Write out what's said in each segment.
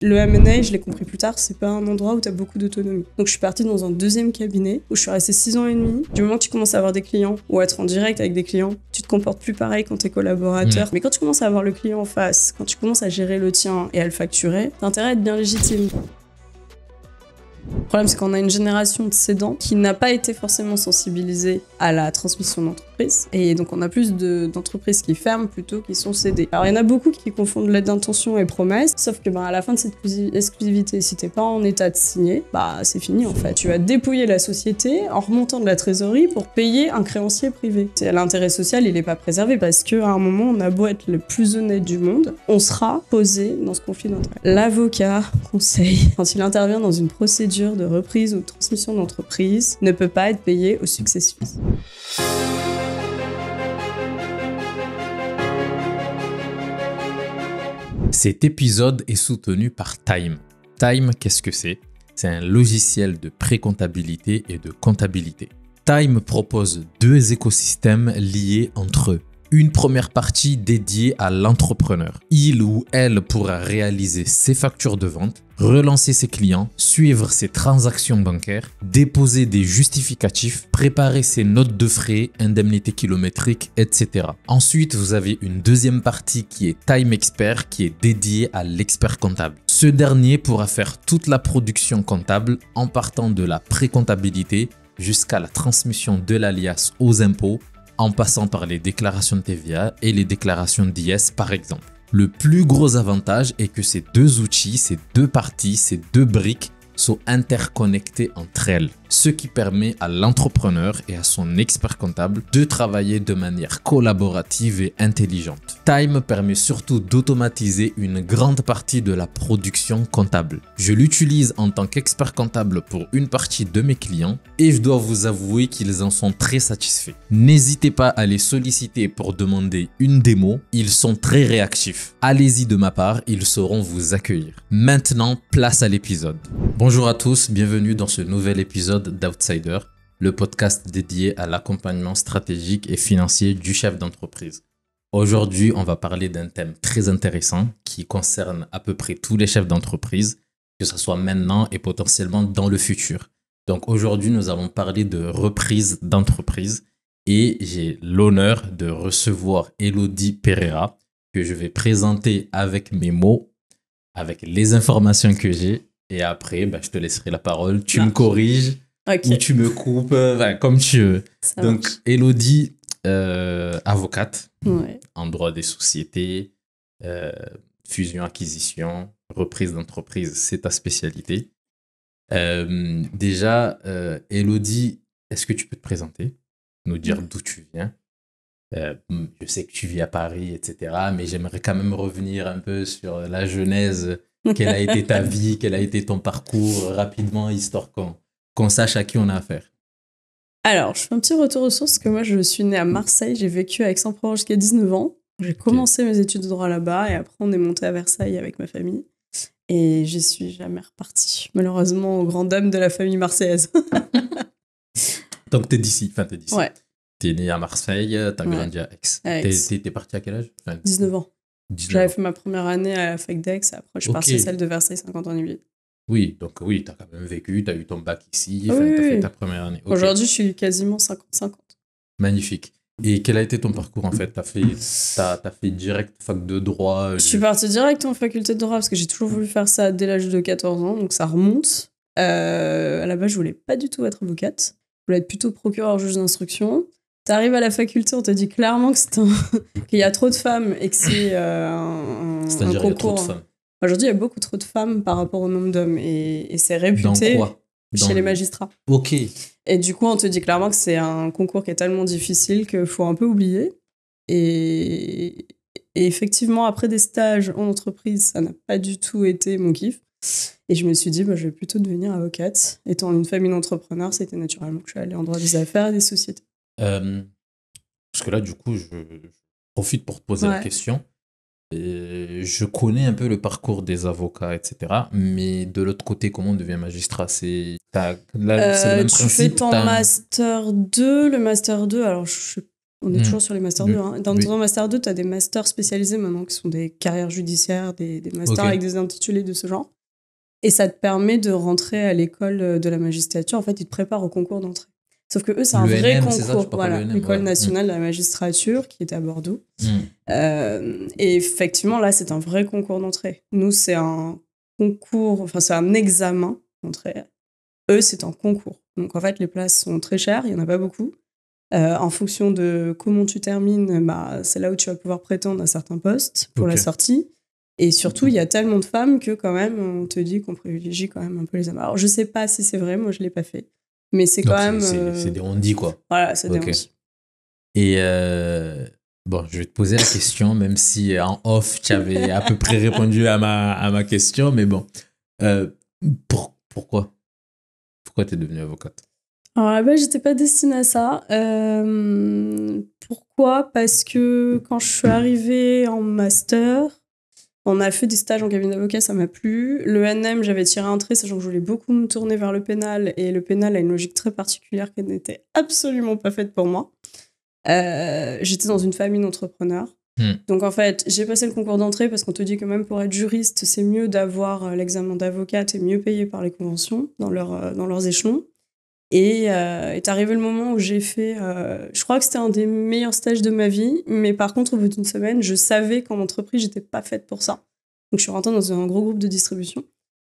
Le M&A, je l'ai compris plus tard, c'est pas un endroit où tu as beaucoup d'autonomie. Donc je suis partie dans un deuxième cabinet où je suis restée 6 ans et demi. Du moment que tu commences à avoir des clients ou à être en direct avec des clients, tu te comportes plus pareil quand t'es collaborateur. Mais quand tu commences à avoir le client en face, quand tu commences à gérer le tien et à le facturer, t'as intérêt à être bien légitime. Le problème, c'est qu'on a une génération de cédants qui n'a pas été forcément sensibilisée à la transmission d'entreprise. Et donc, on a plus d'entreprises qui ferment plutôt qui sont cédées. Alors, il y en a beaucoup qui confondent lettre d'intention et promesse, sauf que à la fin de cette exclusivité, si t'es pas en état de signer, c'est fini en fait. Tu vas dépouiller la société en remontant de la trésorerie pour payer un créancier privé. L'intérêt social, il est pas préservé parce qu'à un moment, on a beau être le plus honnête du monde, on sera posé dans ce conflit d'intérêts. L'avocat conseille, quand il intervient dans une procédure de reprise ou de transmission d'entreprise, ne peut pas être payé au succès suisse. Cet épisode est soutenu par Time. Time, qu'est-ce que c'est? C'est un logiciel de pré-comptabilité et de comptabilité. Time propose 2 écosystèmes liés entre eux. Une première partie dédiée à l'entrepreneur. Il ou elle pourra réaliser ses factures de vente, relancer ses clients, suivre ses transactions bancaires, déposer des justificatifs, préparer ses notes de frais, indemnités kilométriques, etc. Ensuite, vous avez une deuxième partie qui est Time Expert, qui est dédiée à l'expert comptable. Ce dernier pourra faire toute la production comptable en partant de la pré-comptabilité jusqu'à la transmission de l'alias aux impôts, en passant par les déclarations de TVA et les déclarations d'IS par exemple. Le plus gros avantage est que ces 2 outils, ces 2 parties, ces 2 briques sont interconnectées entre elles, ce qui permet à l'entrepreneur et à son expert comptable de travailler de manière collaborative et intelligente. Time permet surtout d'automatiser une grande partie de la production comptable. Je l'utilise en tant qu'expert comptable pour une partie de mes clients et je dois vous avouer qu'ils en sont très satisfaits. N'hésitez pas à les solliciter pour demander une démo, ils sont très réactifs. Allez-y de ma part, ils sauront vous accueillir. Maintenant, place à l'épisode. Bonjour à tous, bienvenue dans ce nouvel épisode d'Outsider, le podcast dédié à l'accompagnement stratégique et financier du chef d'entreprise. Aujourd'hui, on va parler d'un thème très intéressant qui concerne à peu près tous les chefs d'entreprise, que ce soit maintenant et potentiellement dans le futur. Donc aujourd'hui, nous allons parler de reprise d'entreprise et j'ai l'honneur de recevoir Elodie Pereira que je vais présenter avec mes mots, avec les informations que j'ai. Et après, je te laisserai la parole. Tu me corriges ou tu me coupes, comme tu veux. Donc, Elodie, avocate en droit des sociétés, fusion-acquisition, reprise d'entreprise, c'est ta spécialité. Déjà, Elodie, est-ce que tu peux te présenter, nous dire d'où tu viens? Je sais que tu vis à Paris, etc. Mais j'aimerais quand même revenir un peu sur la genèse. Quelle a été ta vie, quel a été ton parcours rapidement, histoire qu'on sache à qui on a affaire. Alors, je fais un petit retour aux sources, parce que moi, je suis née à Marseille, j'ai vécu à Aix-en-Provence jusqu'à 19 ans. J'ai commencé mes études de droit là-bas, et après, on est monté à Versailles avec ma famille. Et j'y suis jamais repartie, malheureusement, aux grandes dames de la famille marseillaise. Donc, t'es d'ici. Ouais. T'es née à Marseille, t'as grandi à Aix. T'es partie à quel âge? 19 ans. J'avais fait ma première année à la fac d'Aix, après je suis partie à celle de Versailles 50 ans en Yvelines. Oui, donc oui, t'as quand même vécu, t'as eu ton bac ici, t'as fait ta première année. Aujourd'hui, je suis quasiment 50-50. Magnifique. Et quel a été ton parcours en fait? T'as fait direct fac de droit? Je suis partie direct en faculté de droit parce que j'ai toujours voulu faire ça dès l'âge de 14 ans, donc ça remonte. À la base, je voulais pas du tout être avocate, je voulais être plutôt procureur juge d'instruction. T'arrives à la faculté, on te dit clairement que qu'il y a trop de femmes et que c'est un concours. Il y a trop de femmes. Aujourd'hui, il y a beaucoup trop de femmes par rapport au nombre d'hommes et c'est réputé. Dans quoi? Chez les magistrats. Ok. Et du coup, on te dit clairement que c'est un concours qui est tellement difficile qu'il faut un peu oublier. Et effectivement, après des stages en entreprise, ça n'a pas du tout été mon kiff. Et je me suis dit, je vais plutôt devenir avocate. Étant une famille d'entrepreneurs, c'était naturellement que je suis allée en droit des affaires et des sociétés. Parce que là, du coup, je profite pour te poser la question. Je connais un peu le parcours des avocats, etc. Mais de l'autre côté, comment on devient magistrat? C'est le même tu principe. fais ton master 2. Le master 2, alors On est toujours sur les Master 2. Hein. Dans ton Master 2, tu as des masters spécialisés maintenant qui sont des carrières judiciaires, des masters avec des intitulés de ce genre. Et ça te permet de rentrer à l'école de la magistrature. En fait, ils te préparent au concours d'entrée. Sauf que eux, c'est un vrai concours. Voilà, l'école nationale de la magistrature qui est à Bordeaux. Et effectivement, là, c'est un vrai concours d'entrée. Nous, c'est un concours, enfin, c'est un examen d'entrée. Eux, c'est un concours. Donc, en fait, les places sont très chères, il n'y en a pas beaucoup. En fonction de comment tu termines, c'est là où tu vas pouvoir prétendre à certains postes pour la sortie. Et surtout, il y a tellement de femmes que quand même, on te dit qu'on privilégie quand même un peu les hommes. Alors, je sais pas si c'est vrai, moi, je l'ai pas fait. Mais c'est quand même... C'est des on-dit, quoi. Voilà, c'est des on-dit. Et bon, je vais te poser la question, même si en off, tu avais à peu près répondu à ma question. Mais bon, pourquoi tu es devenue avocate? Alors là-bas, j'étais pas destinée à ça. Pourquoi? Parce que quand je suis arrivée en master, on a fait des stages en cabinet d'avocat, ça m'a plu. Le NM, j'avais tiré un trait, sachant que je voulais beaucoup me tourner vers le pénal. Et le pénal a une logique très particulière qui n'était absolument pas faite pour moi. J'étais dans une famille d'entrepreneurs. Donc en fait, j'ai passé le concours d'entrée parce qu'on te dit que même pour être juriste, c'est mieux d'avoir l'examen d'avocat, t'es mieux payé par les conventions dans leurs échelons. Et est arrivé le moment où j'ai fait... je crois que c'était un des meilleurs stages de ma vie, mais par contre, au bout d'une semaine, je savais qu'en entreprise, j'étais pas faite pour ça. Donc je suis rentrée dans un gros groupe de distribution.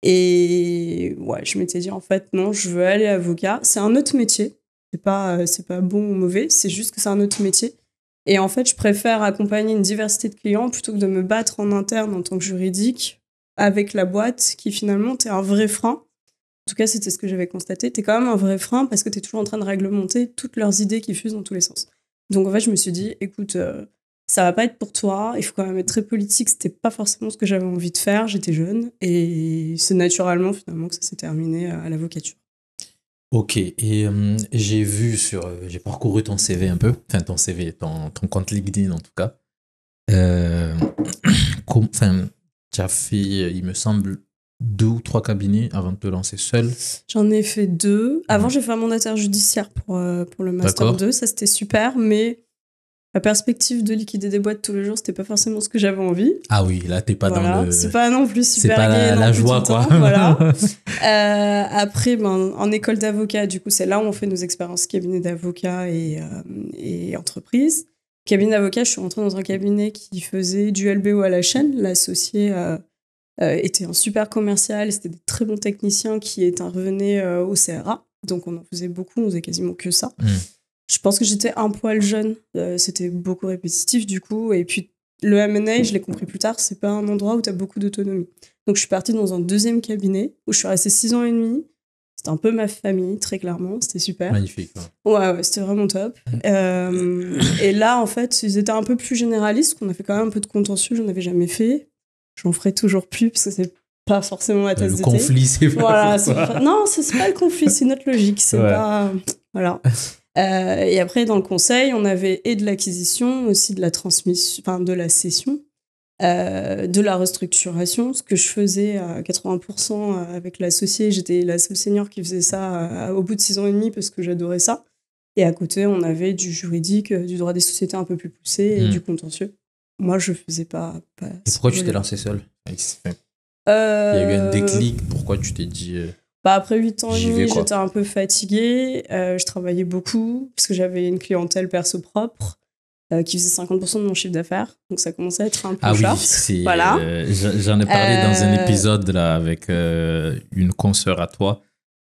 Et ouais, je m'étais dit, en fait, non, je veux aller avocat. C'est un autre métier. C'est pas bon ou mauvais, c'est juste que c'est un autre métier. Et en fait, je préfère accompagner une diversité de clients plutôt que de me battre en interne en tant que juridique avec la boîte qui finalement, t'es un vrai frein. En tout cas, c'était ce que j'avais constaté. T'es quand même un vrai frein parce que t'es toujours en train de réglementer toutes leurs idées qui fusent dans tous les sens. Donc en fait, je me suis dit, écoute, ça va pas être pour toi, il faut quand même être très politique. C'était pas forcément ce que j'avais envie de faire, j'étais jeune. Et c'est naturellement finalement que ça s'est terminé à l'avocature. Ok, et j'ai parcouru ton CV un peu, enfin ton CV, ton compte LinkedIn en tout cas. Tu as fait, il me semble, 2 ou 3 cabinets avant de te lancer seul. J'en ai fait 2. Avant, j'ai fait un mandataire judiciaire pour le Master 2, ça c'était super, mais la perspective de liquider des boîtes tous les jours, c'était pas forcément ce que j'avais envie. Ah oui, là t'es pas dans le... C'est pas non plus super gai. C'est pas la joie, quoi. Voilà. Après, en école d'avocat, du coup, c'est là où on fait nos expériences cabinet d'avocat et entreprise. Cabinet d'avocat, je suis rentrée dans un cabinet qui faisait du LBO à la chaîne. L'associé était un super commercial, c'était des très bons techniciens qui intervenaient au CRA. Donc on en faisait beaucoup, on faisait quasiment que ça. Je pense que j'étais un poil jeune, c'était beaucoup répétitif du coup, et puis le M&A, je l'ai compris plus tard, c'est pas un endroit où tu as beaucoup d'autonomie. Donc je suis partie dans un deuxième cabinet où je suis restée 6 ans et demi. C'était un peu ma famille, très clairement, c'était super. Magnifique. Ouais, c'était vraiment top. Et là, en fait, ils étaient un peu plus généralistes, qu'on a fait quand même un peu de contentieux, j'en avais jamais fait. J'en ferai toujours plus, parce que c'est pas forcément ma tasse de thé. Le conflit, c'est pas Non, c'est pas le conflit, c'est notre logique, c'est pas... Voilà. Et après, dans le conseil, on avait et de l'acquisition, aussi de la transmission, enfin de la cession, de la restructuration, ce que je faisais à 80% avec l'associé. J'étais la seule senior qui faisait ça au bout de 6 ans et demi parce que j'adorais ça. Et à côté, on avait du juridique, du droit des sociétés un peu plus poussé et du contentieux. Moi, je faisais pas et pourquoi tu t'es lancée seule? Il y a eu un déclic, pourquoi tu t'es dit... après 8 ans et demi, j'étais un peu fatiguée. Je travaillais beaucoup parce que j'avais une clientèle perso propre qui faisait 50% de mon chiffre d'affaires. Donc ça commençait à être un peu short. Oui, voilà. J'en ai parlé dans un épisode là, avec une consoeur à toi.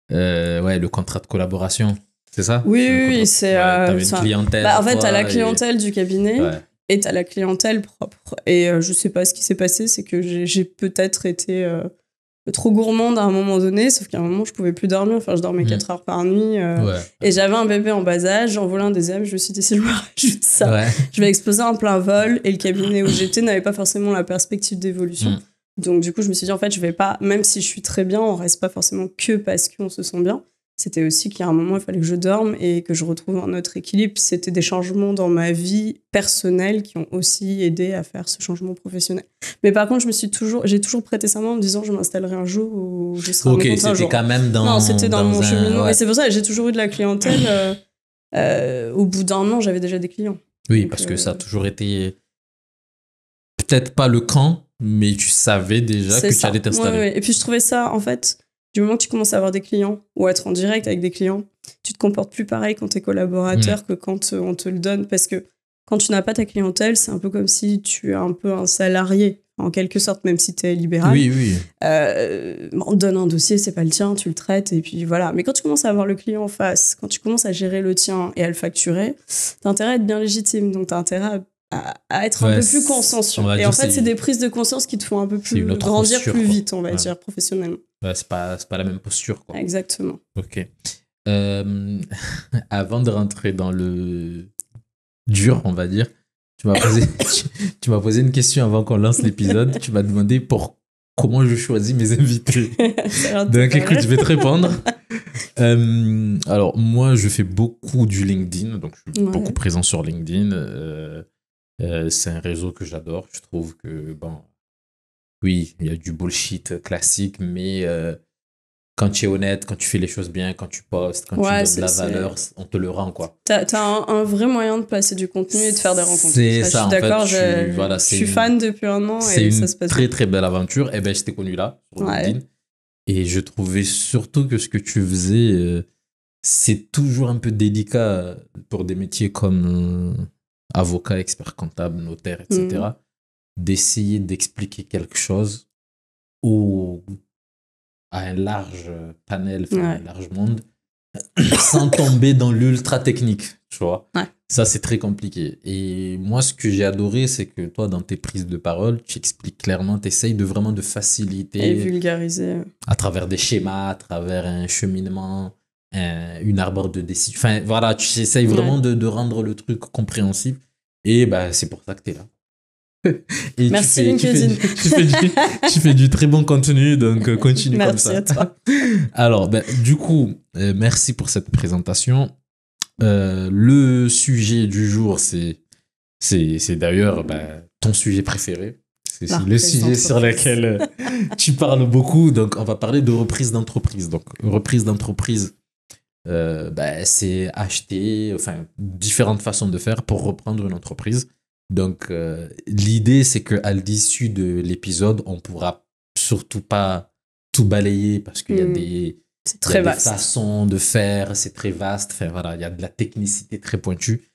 Le contrat de collaboration, c'est ça? Oui, c'est... t'avais une clientèle. En fait, t'as la clientèle du cabinet et t'as la clientèle propre. Et je sais pas ce qui s'est passé, c'est que j'ai peut-être été... trop gourmande à un moment donné, sauf qu'à un moment je pouvais plus dormir, enfin je dormais 4 heures par nuit et j'avais un bébé en bas âge, j'en voulais un deuxième, je me suis dit si je me rajoute ça, je vais exploser en plein vol, et le cabinet où j'étais n'avait pas forcément la perspective d'évolution. Donc du coup je me suis dit en fait je vais pas, même si je suis très bien, on reste pas forcément que parce qu'on se sent bien. C'était aussi qu'à un moment, il fallait que je dorme et que je retrouve un autre équilibre. C'était des changements dans ma vie personnelle qui ont aussi aidé à faire ce changement professionnel. Mais par contre, j'ai toujours prêté serment en me disant je m'installerai un jour où je serai en métier un jour. C'était quand même dans... Non, c'était dans mon cheminement. Et c'est pour ça que j'ai toujours eu de la clientèle. Au bout d'un an, j'avais déjà des clients. Oui, Donc, parce que ça a toujours été peut-être pas le camp, mais tu savais déjà que tu allais t'installer. Ouais. Et puis je trouvais ça, en fait, du moment que tu commences à avoir des clients ou à être en direct avec des clients, tu te comportes plus pareil quand t'es collaborateur que quand on te le donne. Parce que quand tu n'as pas ta clientèle, c'est un peu comme si tu es un peu un salarié, en quelque sorte, même si t'es libéral. Oui. On te donne un dossier, c'est pas le tien, tu le traites, et puis voilà. Mais quand tu commences à avoir le client en face, quand tu commences à gérer le tien et à le facturer, t'as intérêt à être bien légitime. Donc t'as intérêt à être un peu plus consciencieux. Et en fait, c'est des prises de conscience qui te font un peu plus grandir posture, plus quoi. vite, on va dire, professionnellement. Ouais, c'est pas la même posture, quoi. Exactement. Ok. Avant de rentrer dans le dur, on va dire, tu m'as posé une question avant qu'on lance l'épisode. Tu m'as demandé comment je choisis mes invités. Donc écoute, je vais te répondre. Alors moi, je fais beaucoup du LinkedIn, donc je suis beaucoup présent sur LinkedIn. C'est un réseau que j'adore. Je trouve que, bon, oui, il y a du bullshit classique, mais quand tu es honnête, quand tu fais les choses bien, quand tu postes, quand tu donnes de la valeur, on te le rend, quoi. T'as un vrai moyen de passer du contenu et de faire des rencontres. C'est ça, je suis d'accord, voilà, je suis fan depuis un an et ça se passe bien. C'est une très belle aventure. Et ben, je t'ai connu là, sur LinkedIn. Et je trouvais surtout que ce que tu faisais, c'est toujours un peu délicat pour des métiers comme avocat, expert comptable, notaire, etc. D'essayer d'expliquer quelque chose à un large panel, un large monde, sans tomber dans l'ultra technique, tu vois. Ça, c'est très compliqué. Et moi, ce que j'ai adoré, c'est que toi, dans tes prises de parole, tu expliques clairement, tu essayes vraiment de faciliter. Et vulgariser. À travers des schémas, à travers un cheminement, une arbre de décision. Enfin, voilà, tu essayes vraiment de rendre le truc compréhensible. Et bah, c'est pour ça que tu es là. Et merci LinkedIn. Tu fais du très bon contenu, donc continue comme ça. Merci à toi. Alors, du coup, merci pour cette présentation. Le sujet du jour, c'est d'ailleurs ton sujet préféré. C'est le sujet sur lequel tu parles beaucoup. Donc, on va parler de reprise d'entreprise. Donc, reprise d'entreprise, c'est acheter, enfin, différentes façons de faire pour reprendre une entreprise. Donc, l'idée, c'est qu'à l'issue de l'épisode, on pourra surtout pas tout balayer parce qu'il y a des façons de faire, c'est très vaste. Enfin, voilà, il y a de la technicité très pointue.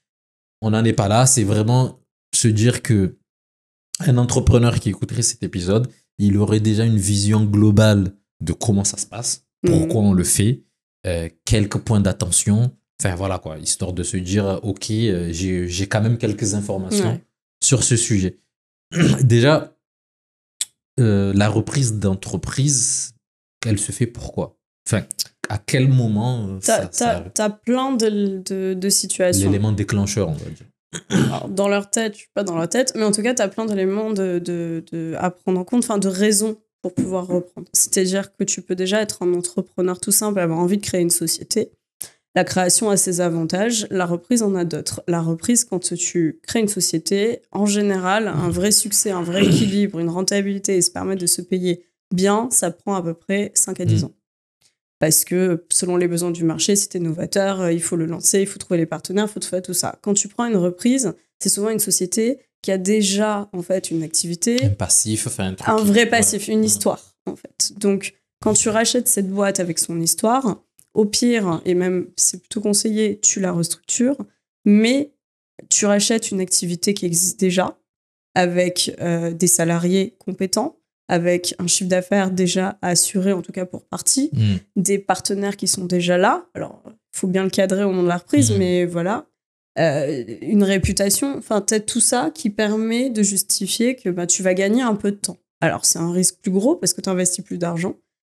On n'en est pas là. C'est vraiment se dire que un entrepreneur qui écouterait cet épisode, il aurait déjà une vision globale de comment ça se passe, pourquoi on le fait, quelques points d'attention. Enfin, voilà quoi, histoire de se dire, ok, j'ai quand même quelques informations sur ce sujet. Déjà, la reprise d'entreprise, elle se fait pourquoi? Enfin, à quel moment t'as plein de situations. L'élément déclencheur, on va dire. Alors, dans leur tête, je suis pas dans leur tête, mais en tout cas, t'as plein d'éléments à prendre en compte, enfin de raisons pour pouvoir reprendre. C'est-à-dire que tu peux déjà être un entrepreneur tout simple, avoir envie de créer une société. La création a ses avantages, la reprise en a d'autres. La reprise, quand tu crées une société, en général, un vrai succès, un vrai équilibre, une rentabilité et se permettre de se payer bien, ça prend à peu près 5 à 10 ans. Parce que selon les besoins du marché, si t'es novateur, il faut le lancer, il faut trouver les partenaires, il faut faire tout ça. Quand tu prends une reprise, c'est souvent une société qui a déjà en fait une activité, un passif, enfin un vrai passif, une histoire en fait. Donc quand tu rachètes cette boîte avec son histoire, au pire, et même c'est plutôt conseillé, tu la restructures, mais tu rachètes une activité qui existe déjà avec des salariés compétents, avec un chiffre d'affaires déjà assuré, en tout cas pour partie, des partenaires qui sont déjà là. Alors, il faut bien le cadrer au moment de la reprise, mais voilà. Une réputation, enfin, peut-être tout ça qui permet de justifier que tu vas gagner un peu de temps. Alors, c'est un risque plus gros parce que tu investis plus d'argent,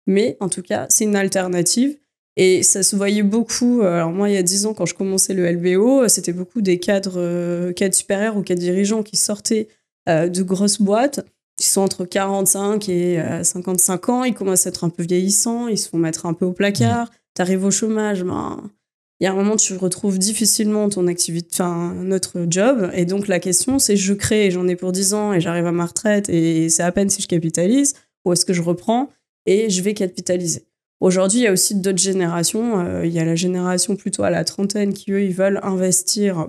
mais en tout cas, c'est une alternative. Et ça se voyait beaucoup. Alors, moi, il y a 10 ans, quand je commençais le LBO, c'était beaucoup des cadres supérieurs ou cadres dirigeants qui sortaient de grosses boîtes. Ils sont entre 45 et 55 ans, ils commencent à être un peu vieillissants, ils se font mettre un peu au placard, t'arrives au chômage, il y a un moment tu retrouves difficilement ton activité, enfin notre job, et donc la question c'est je crée, j'en ai pour 10 ans et j'arrive à ma retraite et c'est à peine si je capitalise, ou est-ce que je reprends et je vais capitaliser. Aujourd'hui, il y a aussi d'autres générations. Il y a la génération plutôt à la trentaine qui, eux, ils veulent investir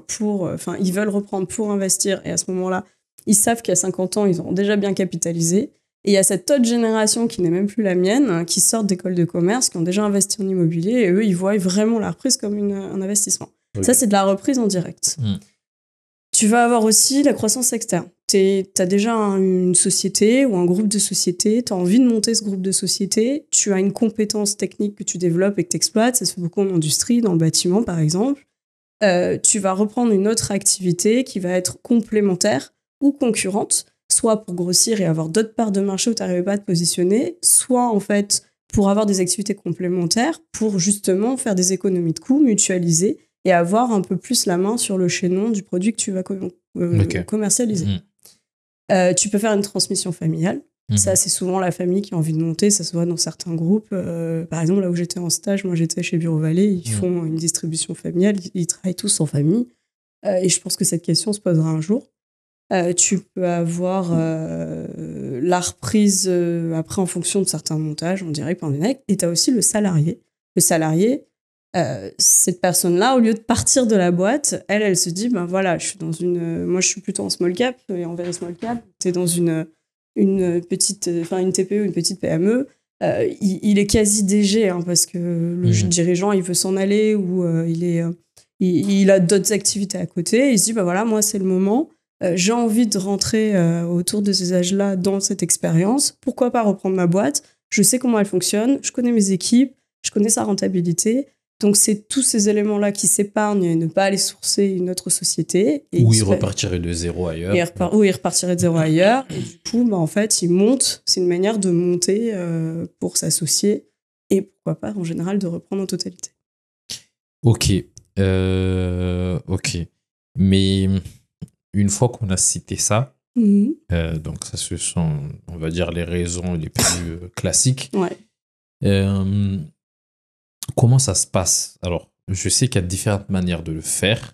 ils veulent reprendre pour investir. Et à ce moment-là, ils savent qu'à 50 ans, ils auront déjà bien capitalisé. Et il y a cette autre génération qui n'est même plus la mienne, qui sortent d'écoles de commerce, qui ont déjà investi en immobilier. Et eux, ils voient vraiment la reprise comme un investissement. Okay. Ça, c'est de la reprise en direct. Tu vas avoir aussi la croissance externe. T'as déjà une société ou un groupe de sociétés, t'as envie de monter ce groupe de sociétés, tu as une compétence technique que tu développes et que tu exploites, ça se fait beaucoup en industrie, dans le bâtiment par exemple. Tu vas reprendre une autre activité qui va être complémentaire ou concurrente, soit pour grossir et avoir d'autres parts de marché où tu n'arrivais pas à te positionner, soit en fait pour avoir des activités complémentaires, pour justement faire des économies de coûts, mutualiser et avoir un peu plus la main sur le chaînon du produit que tu vas commercialiser. Tu peux faire une transmission familiale. Ça, c'est souvent la famille qui a envie de monter. Ça se voit dans certains groupes. Par exemple, là où j'étais en stage, moi, j'étais chez Bureau Vallée. Ils font une distribution familiale. Ils travaillent tous en famille. Et je pense que cette question se posera un jour. Tu peux avoir la reprise après en fonction de certains montages, en direct, en direct. Et tu as aussi le salarié. Le salarié, cette personne-là, au lieu de partir de la boîte, elle se dit, ben voilà, moi, je suis plutôt en small cap et en very small cap. Tu es dans une petite, une TPE, une petite PME. Il est quasi DG, hein, parce que le dirigeant, il veut s'en aller ou il a d'autres activités à côté. Il se dit, ben voilà, moi, c'est le moment. J'ai envie de rentrer autour de ces âges-là dans cette expérience. Pourquoi pas reprendre ma boîte? Je sais comment elle fonctionne, je connais mes équipes, je connais sa rentabilité. Donc, c'est tous ces éléments-là qui s'épargnent et ne pas aller sourcer une autre société. Ou il repartirait de zéro ailleurs. Ou il repartirait de zéro ailleurs. Et du coup, en fait, il monte. C'est une manière de monter pour s'associer et pourquoi pas, en général, de reprendre en totalité. Ok. Mais une fois qu'on a cité ça, donc ça, ce sont, on va dire, les raisons les plus classiques. Ouais. Comment ça se passe? Alors, je sais qu'il y a différentes manières de le faire.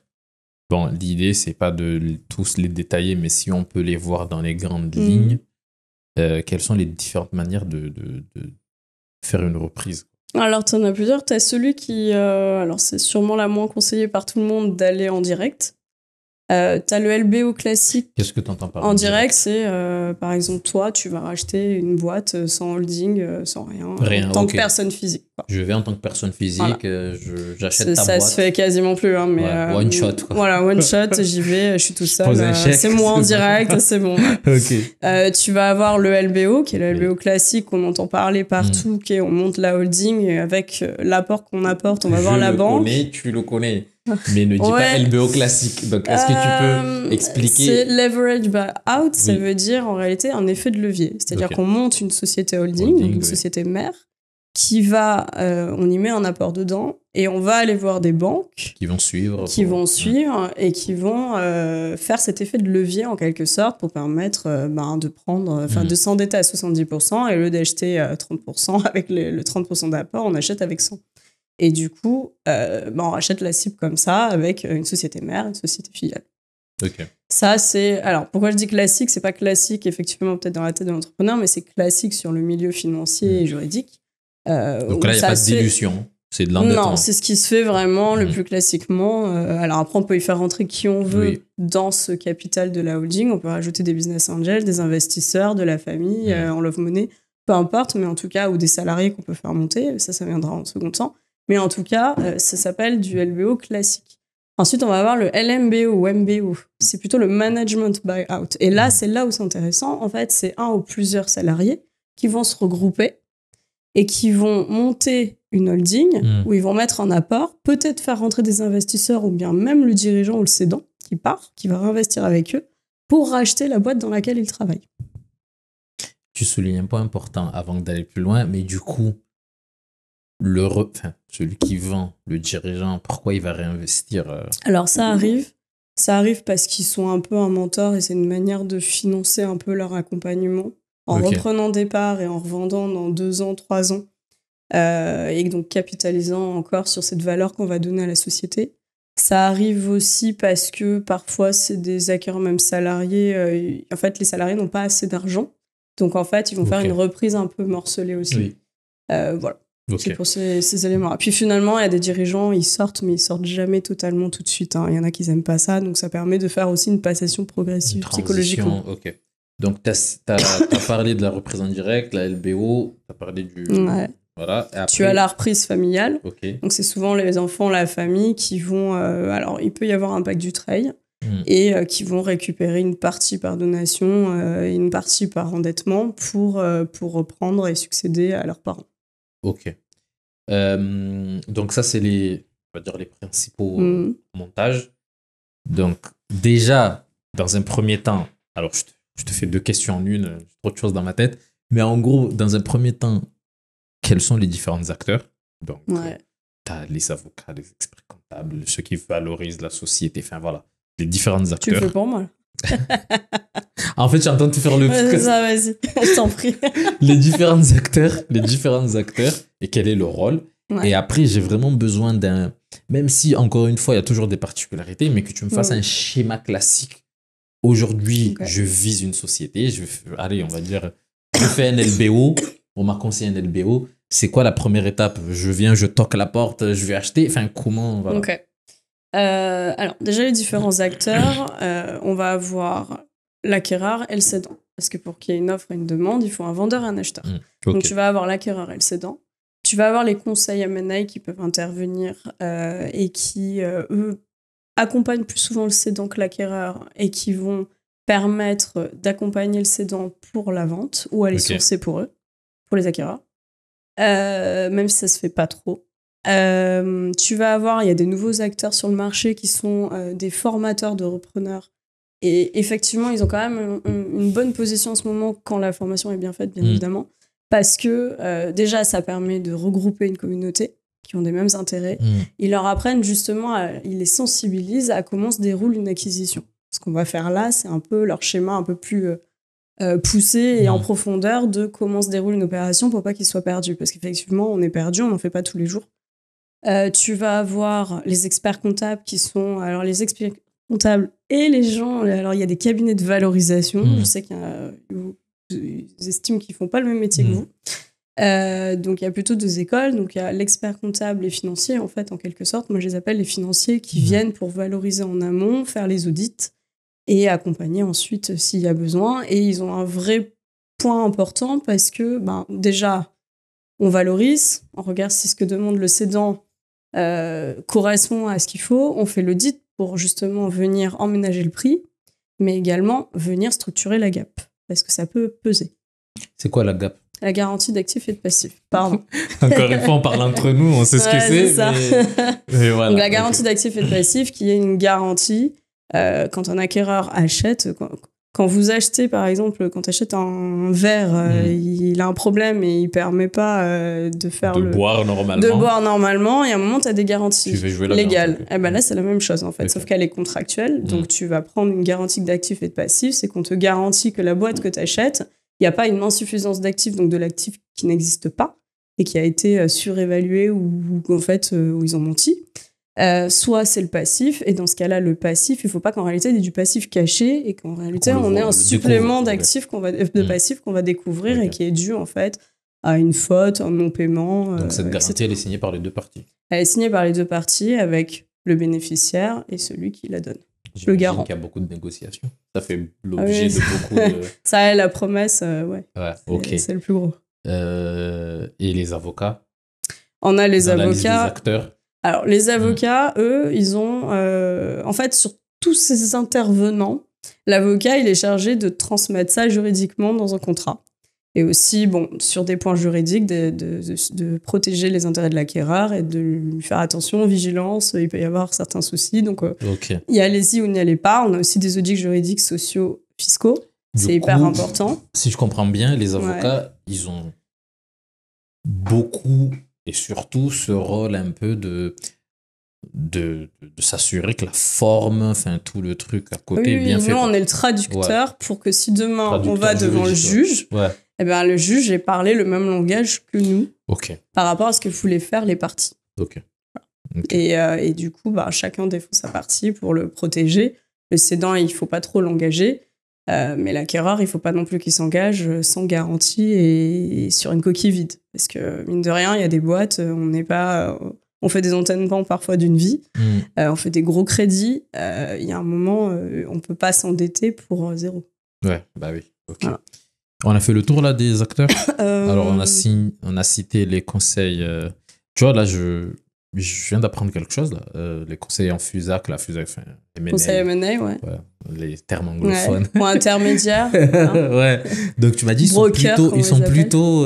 Bon, l'idée, c'est pas de tous les détailler, mais si on peut les voir dans les grandes lignes, quelles sont les différentes manières de faire une reprise? Alors, tu en as plusieurs. Tu as celui qui... alors, c'est sûrement la moins conseillée par tout le monde d'aller en direct. T'as le LBO classique. Qu'est-ce que tu entends par en direct? C'est, par exemple, toi, tu vas racheter une boîte sans holding, sans rien en tant que personne physique. Quoi. Je vais en tant que personne physique, voilà. J'achète ta boîte. Ça se fait quasiment plus, hein, mais one shot. Quoi. Voilà, one shot, j'y vais, je suis tout seul. C'est moi en direct, c'est bon. Okay. Tu vas avoir le LBO, qui est le LBO classique qu'on entend parler partout, qui est on monte la holding et avec l'apport qu'on apporte, on va voir la banque. Tu le connais. Mais ne dis pas LBO classique. Donc, est-ce que tu peux expliquer? C'est leverage by out, ça veut dire en réalité un effet de levier. C'est-à-dire qu'on monte une société holding une société mère, qui va, on y met un apport dedans et on va aller voir des banques qui vont suivre et qui vont faire cet effet de levier en quelque sorte pour permettre de prendre, de s'endetter à 70% et au lieu d'acheter 30% avec le 30% d'apport, on achète avec 100%. Et du coup, on rachète la cible comme ça avec une société mère, une société filiale. Okay. Ça, c'est... Alors, pourquoi je dis classique? C'est pas classique, effectivement, peut-être dans la tête de l'entrepreneur, mais c'est classique sur le milieu financier et juridique. Donc là, il n'y a pas de dilution, c'est de l'endettement. Non, c'est ce qui se fait vraiment le plus classiquement. Alors après, on peut y faire rentrer qui on veut dans ce capital de la holding. On peut rajouter des business angels, des investisseurs, de la famille, en love money, peu importe, mais en tout cas, ou des salariés qu'on peut faire monter. Ça viendra en second temps. Mais en tout cas, ça s'appelle du LBO classique. Ensuite, on va avoir le LMBO ou MBO. C'est plutôt le management buyout. Et là, c'est là où c'est intéressant. En fait, c'est un ou plusieurs salariés qui vont se regrouper et qui vont monter une holding où ils vont mettre un apport, peut-être faire rentrer des investisseurs ou bien même le dirigeant ou le cédant qui part, qui va réinvestir avec eux pour racheter la boîte dans laquelle ils travaillent. Tu soulignes un point important avant d'aller plus loin, mais du coup, celui qui vend, le dirigeant, pourquoi il va réinvestir Alors ça arrive parce qu'ils sont un peu un mentor et c'est une manière de financer un peu leur accompagnement en reprenant des parts et en revendant dans 2 ans, 3 ans et donc capitalisant encore sur cette valeur qu'on va donner à la société. Ça arrive aussi parce que parfois c'est des acquéreurs même salariés. En fait, les salariés n'ont pas assez d'argent, donc en fait ils vont faire une reprise un peu morcelée aussi. Voilà. Ok. C'est pour ces éléments. Puis finalement, il y a des dirigeants, ils sortent, mais ils sortent jamais totalement tout de suite. Hein. Il y en a qui n'aiment pas ça, donc ça permet de faire aussi une passation progressive psychologiquement. Ok. Donc, tu as parlé de la reprise en direct, la LBO, tu as parlé du... Ouais. Voilà. Et après... Tu as la reprise familiale. Ok. Donc c'est souvent les enfants, la famille qui vont... alors, il peut y avoir un pacte du trail et qui vont récupérer une partie par donation et une partie par endettement pour reprendre et succéder à leurs parents. Ok. Donc ça, c'est on va dire les principaux montages. Donc déjà, dans un premier temps, alors je te fais 2 questions en une, j'ai trop de choses dans ma tête, mais en gros, dans un premier temps, quels sont les différents acteurs? Donc, tu as les avocats, les experts comptables, ceux qui valorisent la société, enfin voilà, les différents acteurs. Tu le fais pour moi. En fait, j'ai entendu faire le... Ça, vas-y, je t'en prie. les différents acteurs et quel est leur rôle. Et après, j'ai vraiment besoin d'un... Même si, encore une fois, il y a toujours des particularités, mais que tu me fasses un schéma classique. Aujourd'hui, je vise une société. Allez, on va dire, je fais un LBO. On m'a conseillé un LBO. C'est quoi la première étape? Je viens, je toque la porte, je vais acheter. Enfin, comment... Voilà. Ok. Alors, déjà, les différents acteurs, on va avoir l'acquéreur et le cédant. Parce que pour qu'il y ait une offre et une demande, il faut un vendeur et un acheteur. Donc, tu vas avoir l'acquéreur et le cédant. Tu vas avoir les conseils M&A qui peuvent intervenir et qui, eux, accompagnent plus souvent le cédant que l'acquéreur et qui vont permettre d'accompagner le cédant pour la vente ou aller sourcer pour eux, pour les acquéreurs. Même si ça se fait pas trop. Tu vas avoir, il y a des nouveaux acteurs sur le marché qui sont des formateurs de repreneurs. Et effectivement, ils ont quand même une bonne position en ce moment quand la formation est bien faite, bien évidemment. Parce que déjà, ça permet de regrouper une communauté qui ont des mêmes intérêts. Ils leur apprennent justement, ils les sensibilisent à comment se déroule une acquisition. Ce qu'on va faire là, c'est un peu leur schéma un peu plus poussé et en profondeur de comment se déroule une opération pour pas qu'ils soient perdus. Parce qu'effectivement, on est perdu, on n'en fait pas tous les jours. Tu vas avoir les experts comptables qui sont... Alors, les experts comptables et les gens... Alors, il y a des cabinets de valorisation. Je sais qu'il y a... Ils estiment qu'ils font pas le même métier que vous. Donc, il y a plutôt 2 écoles. Donc, il y a l'expert comptable et financier, en fait, en quelque sorte. Moi, je les appelle les financiers qui viennent pour valoriser en amont, faire les audits et accompagner ensuite s'il y a besoin. Et ils ont un vrai point important parce que, déjà, on valorise, on regarde si ce que demande le cédant correspond à ce qu'il faut. On fait l'audit pour justement venir emménager le prix, mais également venir structurer la gap, parce que ça peut peser. C'est quoi la gap? La garantie d'actifs et de passifs. Pardon. Encore une fois, on parle entre nous, on sait ce que c'est. Ça. Mais voilà. Donc, la garantie d'actifs et de passifs, qui est une garantie quand un acquéreur achète. Quand vous achetez, par exemple, quand tu achètes un verre, il a un problème et il permet pas de faire boire normalement. De boire normalement, et à un moment, tu as des garanties légales. Garantie. Là, c'est la même chose, en fait, sauf qu'elle est contractuelle. Donc, tu vas prendre une garantie d'actifs et de passifs. C'est qu'on te garantit que la boîte que tu achètes, il n'y a pas une insuffisance d'actifs, donc de l'actif qui n'existe pas et qui a été surévalué ou en fait, où ils ont menti. Soit c'est le passif, et dans ce cas-là, le passif, il ne faut pas qu'en réalité il y ait du passif caché et qu'en réalité on ait un supplément d'actifs de passifs qu'on va découvrir et qui est dû en fait à une faute, un non-paiement. Donc cette garantie, elle est signée par les 2 parties. Elle est signée par les 2 parties avec le bénéficiaire et celui qui la donne. Le garant. Qu'il y a beaucoup de négociations. Ça fait l'objet de beaucoup de... Ça, la promesse, c'est le plus gros. Et les avocats? On a les avocats. La liste des acteurs. Alors, les avocats, eux, ils ont... en fait, sur tous ces intervenants, l'avocat, il est chargé de transmettre ça juridiquement dans un contrat. Et aussi, sur des points juridiques, de protéger les intérêts de l'acquéreur et de lui faire attention, vigilance, il peut y avoir certains soucis. Donc, y allez-y ou n'y allez pas. On a aussi des audits juridiques, sociaux, fiscaux. C'est hyper important. Si je comprends bien, les avocats, ils ont beaucoup... Et surtout, ce rôle un peu de s'assurer que la forme, enfin tout le truc à côté est bien fait. Nous, on est le traducteur pour que si demain on va devant le juge, le juge ait parlé le même langage que nous par rapport à ce que voulaient faire les parties. Et du coup, chacun défend sa partie pour le protéger. Le cédant, il ne faut pas trop l'engager. Mais l'acquéreur, il faut pas non plus qu'il s'engage sans garantie et sur une coquille vide. Parce que, mine de rien, il y a des boîtes, on n'est pas... on fait des entraînements parfois d'une vie, on fait des gros crédits. Il y a un moment, on peut pas s'endetter pour zéro. Ouais, bah oui. Ok. Voilà. On a fait le tour là des acteurs. Alors on a cité les conseils. Tu vois là, je viens d'apprendre quelque chose là. Les conseils en FUSAC, la FUSAC, enfin, M&A. Conseil M&A, ouais. Les termes anglophones. Ouais. Ou intermédiaire. Ouais. Donc tu m'as dit ils sont plutôt.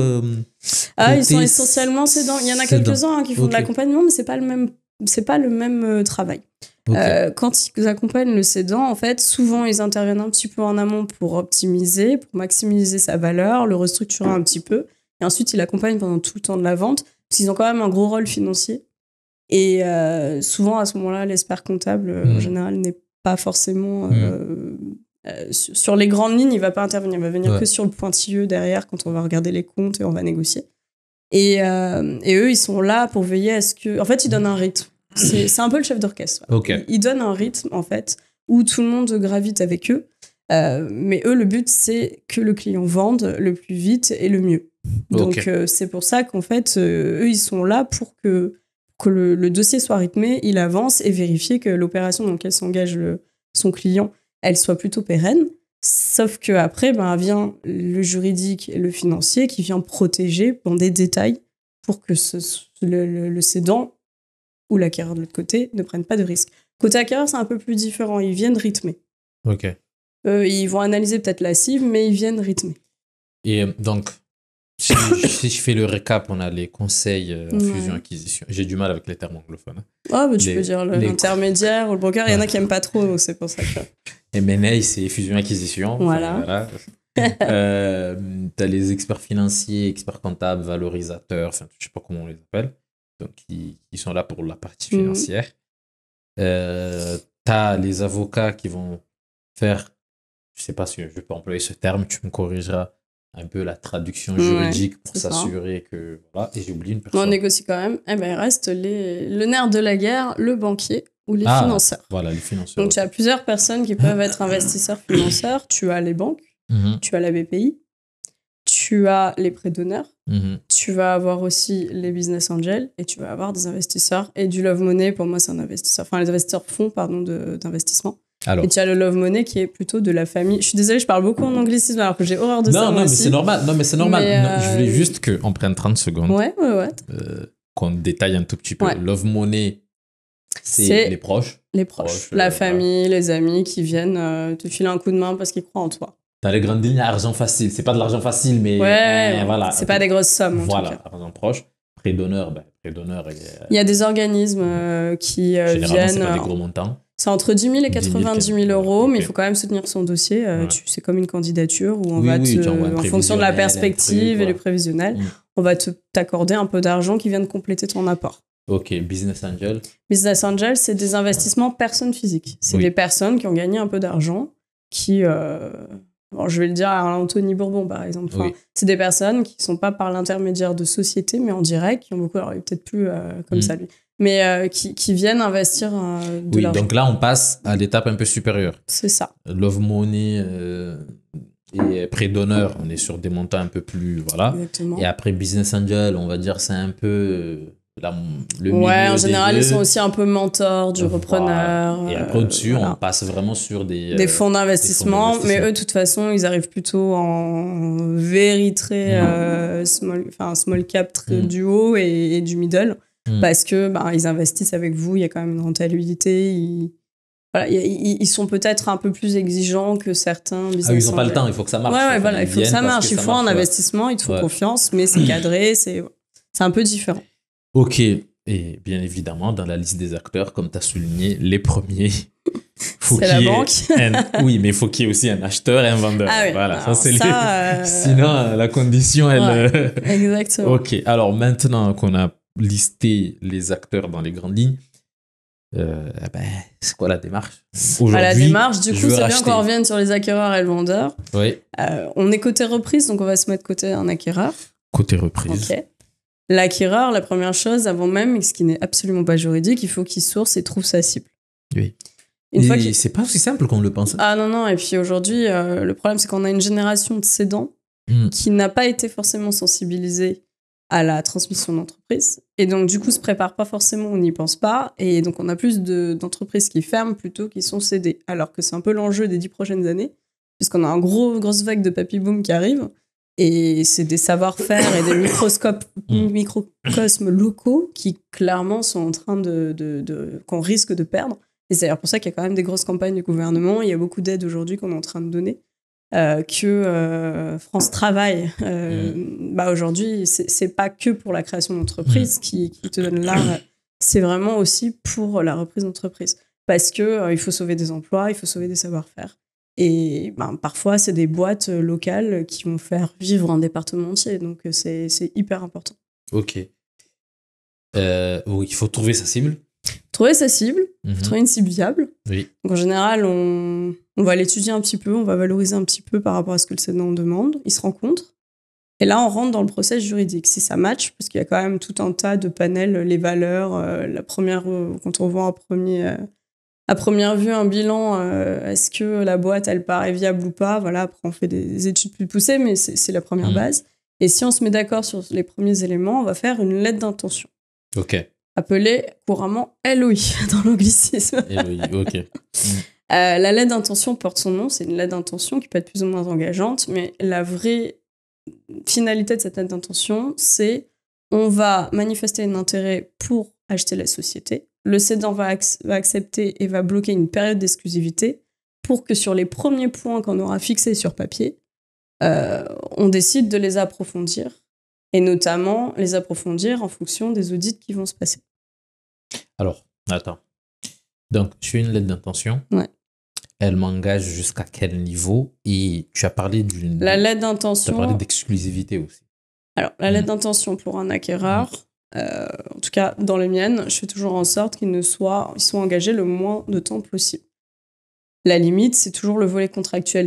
Ils sont essentiellement cédants. Il y en a quelques-uns qui font de l'accompagnement, mais c'est pas le même travail. Okay. Quand ils accompagnent le cédant, en fait, souvent ils interviennent un petit peu en amont pour optimiser, pour maximiser sa valeur, le restructurer un petit peu, et ensuite ils l'accompagnent pendant tout le temps de la vente, parce qu'ils ont quand même un gros rôle financier. Et souvent à ce moment-là, l'expert comptable en général n'est pas forcément sur les grandes lignes, il va pas intervenir, il va venir que sur le pointilleux derrière quand on va regarder les comptes et on va négocier. Et eux, ils sont là pour veiller à ce que, en fait, ils donnent un rythme. C'est un peu le chef d'orchestre. Okay. Ils donnent un rythme, en fait, où tout le monde gravite avec eux. Mais eux, le but, c'est que le client vende le plus vite et le mieux. Donc, c'est pour ça qu'en fait, eux, ils sont là pour que le dossier soit rythmé, il avance et vérifier que l'opération dans laquelle s'engage son client, elle soit plutôt pérenne. Sauf qu'après, vient le juridique et le financier qui vient protéger dans des détails pour que le cédant ou l'acquéreur de l'autre côté ne prennent pas de risques. Côté acquéreur, c'est un peu plus différent. Ils viennent rythmer. Ok. Ils vont analyser peut-être la cible, mais ils viennent rythmer. Et donc, si je fais le récap, on a les conseils en fusion-acquisition. J'ai du mal avec les termes anglophones. Tu peux dire l'intermédiaire ou le broker. Il y en a qui n'aiment pas trop, donc c'est pour ça que... M&A, c'est fusion-acquisition. Voilà. T'as les experts financiers, experts comptables, valorisateurs, enfin, je sais pas comment on les appelle. Donc, qui sont là pour la partie financière. T'as les avocats qui vont faire, je sais pas si je peux employer ce terme, tu me corrigeras, un peu la traduction juridique pour s'assurer que... Voilà, et j'ai oublié une personne. On négocie quand même. Il reste le nerf de la guerre, le banquier ou les financeurs. Voilà, les financeurs. Donc, tu as plusieurs personnes qui peuvent être investisseurs, financeurs. Tu as les banques, tu as la BPI, tu as les prêts d'honneur, tu vas avoir aussi les business angels et tu vas avoir des investisseurs et du love money. Pour moi, c'est un investisseur. Enfin, les investisseurs fonds, d'investissement. Alors. Et tu as le love money qui est plutôt de la famille. Je suis désolée, je parle beaucoup en anglicisme alors que j'ai horreur de ça. Non, mais c'est normal. Non, mais c'est normal. Je voulais juste qu'on prenne 30 secondes. Ouais. Qu'on détaille un tout petit peu. Love money, c'est les proches. Les proches. La famille, les amis qui viennent te filer un coup de main parce qu'ils croient en toi. Dans les grandes lignes, argent facile. C'est pas de l'argent facile, mais voilà. C'est pas des grosses sommes. Voilà, argent proche. Prêt d'honneur, il y a des organismes qui généralement, viennent. C'est pas des gros montants. C'est entre 10 000 et 90 000 euros, mais il faut quand même soutenir son dossier. C'est comme une candidature où on va en fonction de la perspective et le prévisionnel, on va t'accorder un peu d'argent qui vient de compléter ton apport. Ok, Business Angel. Business Angel, c'est des investissements personnes physiques. C'est des personnes qui ont gagné un peu d'argent, qui... je vais le dire à Anthony Bourbon, par exemple. C'est des personnes qui ne sont pas par l'intermédiaire de sociétés, mais en direct, qui ont beaucoup... Alors, il est peut-être plus comme ça, lui. Mais qui viennent investir de l'argent. Donc là, on passe à l'étape un peu supérieure. C'est ça. Love Money et prêt d'honneur, on est sur des montants un peu plus... Voilà. Exactement. Et après, Business Angel, on va dire, c'est un peu... le milieu en général, ils sont aussi un peu mentors du repreneur. Et après, au-dessus, on passe vraiment sur des fonds d'investissement. Mais eux, de toute façon, ils arrivent plutôt en very très small cap très du haut et du middle. Parce que ils investissent avec vous, il y a quand même une rentabilité. Ils sont peut-être un peu plus exigeants que certains business. Ils n'ont pas le temps, il faut que ça marche. Il faut que ça marche. Il faut un investissement, il te faut confiance, mais c'est cadré, c'est un peu différent. Ok, et bien évidemment, dans la liste des acteurs, comme tu as souligné, les premiers, c'est la banque. Oui, mais il faut qu'il y ait aussi un acheteur et un vendeur. Ah oui. Voilà, ça c'est sinon, la condition, elle... Exactement. Ok, alors maintenant qu'on a listé les acteurs dans les grandes lignes, c'est quoi la démarche? Aujourd'hui, la démarche, du coup, c'est bien qu'on revienne sur les acquéreurs et le vendeur. Oui. On est côté reprise, donc on va se mettre côté un acquéreur. Côté reprise. Ok. L'acquéreur, la première chose, avant même, ce qui n'est absolument pas juridique, il faut qu'il source et trouve sa cible. Oui. C'est pas aussi simple qu'on le pense. Ah non, et puis aujourd'hui, le problème, c'est qu'on a une génération de cédants qui n'a pas été forcément sensibilisée à la transmission d'entreprise. Et donc, du coup, se prépare pas forcément, on n'y pense pas. Et donc, on a plus d'entreprises qui ferment plutôt qui sont cédées. Alors que c'est un peu l'enjeu des 10 prochaines années, puisqu'on a un grosse vague de papy boom qui arrive. Et c'est des savoir-faire et des microcosmes locaux qui, clairement, sont en train qu'on risque de perdre. Et c'est d'ailleurs pour ça qu'il y a quand même des grosses campagnes du gouvernement. Il y a beaucoup d'aides aujourd'hui qu'on est en train de donner. France Travail, aujourd'hui, c'est pas que pour la création d'entreprise qui te donne l'art, c'est vraiment aussi pour la reprise d'entreprise. Parce que il faut sauver des emplois, il faut sauver des savoir-faire. Et parfois, c'est des boîtes locales qui vont faire vivre un département entier. Donc, c'est hyper important. Ok. Il faut trouver sa cible. Trouver sa cible, trouver une cible viable. Oui. Donc, en général, on va l'étudier un petit peu, on va valoriser un petit peu par rapport à ce que le cédant demande. Ils se rencontrent. Et là, on rentre dans le process juridique. Si ça match, parce qu'il y a quand même tout un tas de panels, les valeurs, la première, quand on voit à première vue un bilan, est-ce que la boîte, elle paraît viable ou pas? Voilà, après, on fait des études plus poussées, mais c'est la première base. Et si on se met d'accord sur les premiers éléments, on va faire une lettre d'intention. Ok. Appelée couramment LOI dans l'anglicisme. LOI, ok. La lettre d'intention porte son nom, c'est une lettre d'intention qui peut être plus ou moins engageante, mais la vraie finalité de cette lettre d'intention, c'est on va manifester un intérêt pour acheter la société. Le cédant va accepter et va bloquer une période d'exclusivité pour que sur les premiers points qu'on aura fixés sur papier, on décide de les approfondir, et notamment les approfondir en fonction des audits qui vont se passer. Alors, attends. Donc, je fais une lettre d'intention. Ouais. Elle m'engage jusqu'à quel niveau? Et tu as parlé La lettre d'intention... Tu as parlé d'exclusivité aussi. Alors, la lettre d'intention pour un acquéreur, en tout cas, dans les miennes, je fais toujours en sorte qu'ils soient engagés le moins de temps possible. La limite, c'est toujours le volet contractuel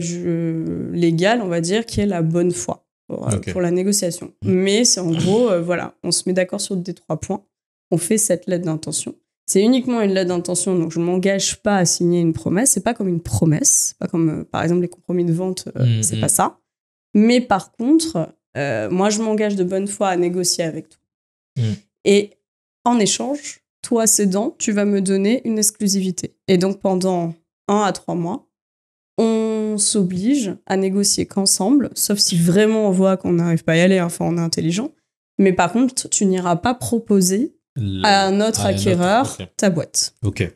légal, on va dire, qui est la bonne foi pour la négociation. Mais c'est en gros, on se met d'accord sur des 3 points, on fait cette lettre d'intention. C'est uniquement une lettre d'intention, donc je ne m'engage pas à signer une promesse. C'est pas comme une promesse, pas comme, par exemple, les compromis de vente, c'est pas ça. Mais par contre, moi, je m'engage de bonne foi à négocier avec toi. Et en échange, toi, cédant, tu vas me donner une exclusivité. Et donc, pendant 1 à 3 mois, on s'oblige à négocier qu'ensemble, sauf si vraiment on voit qu'on n'arrive pas à y aller, enfin, on est intelligent. Mais par contre, tu n'iras pas proposer à un autre acquéreur ta boîte. Ok.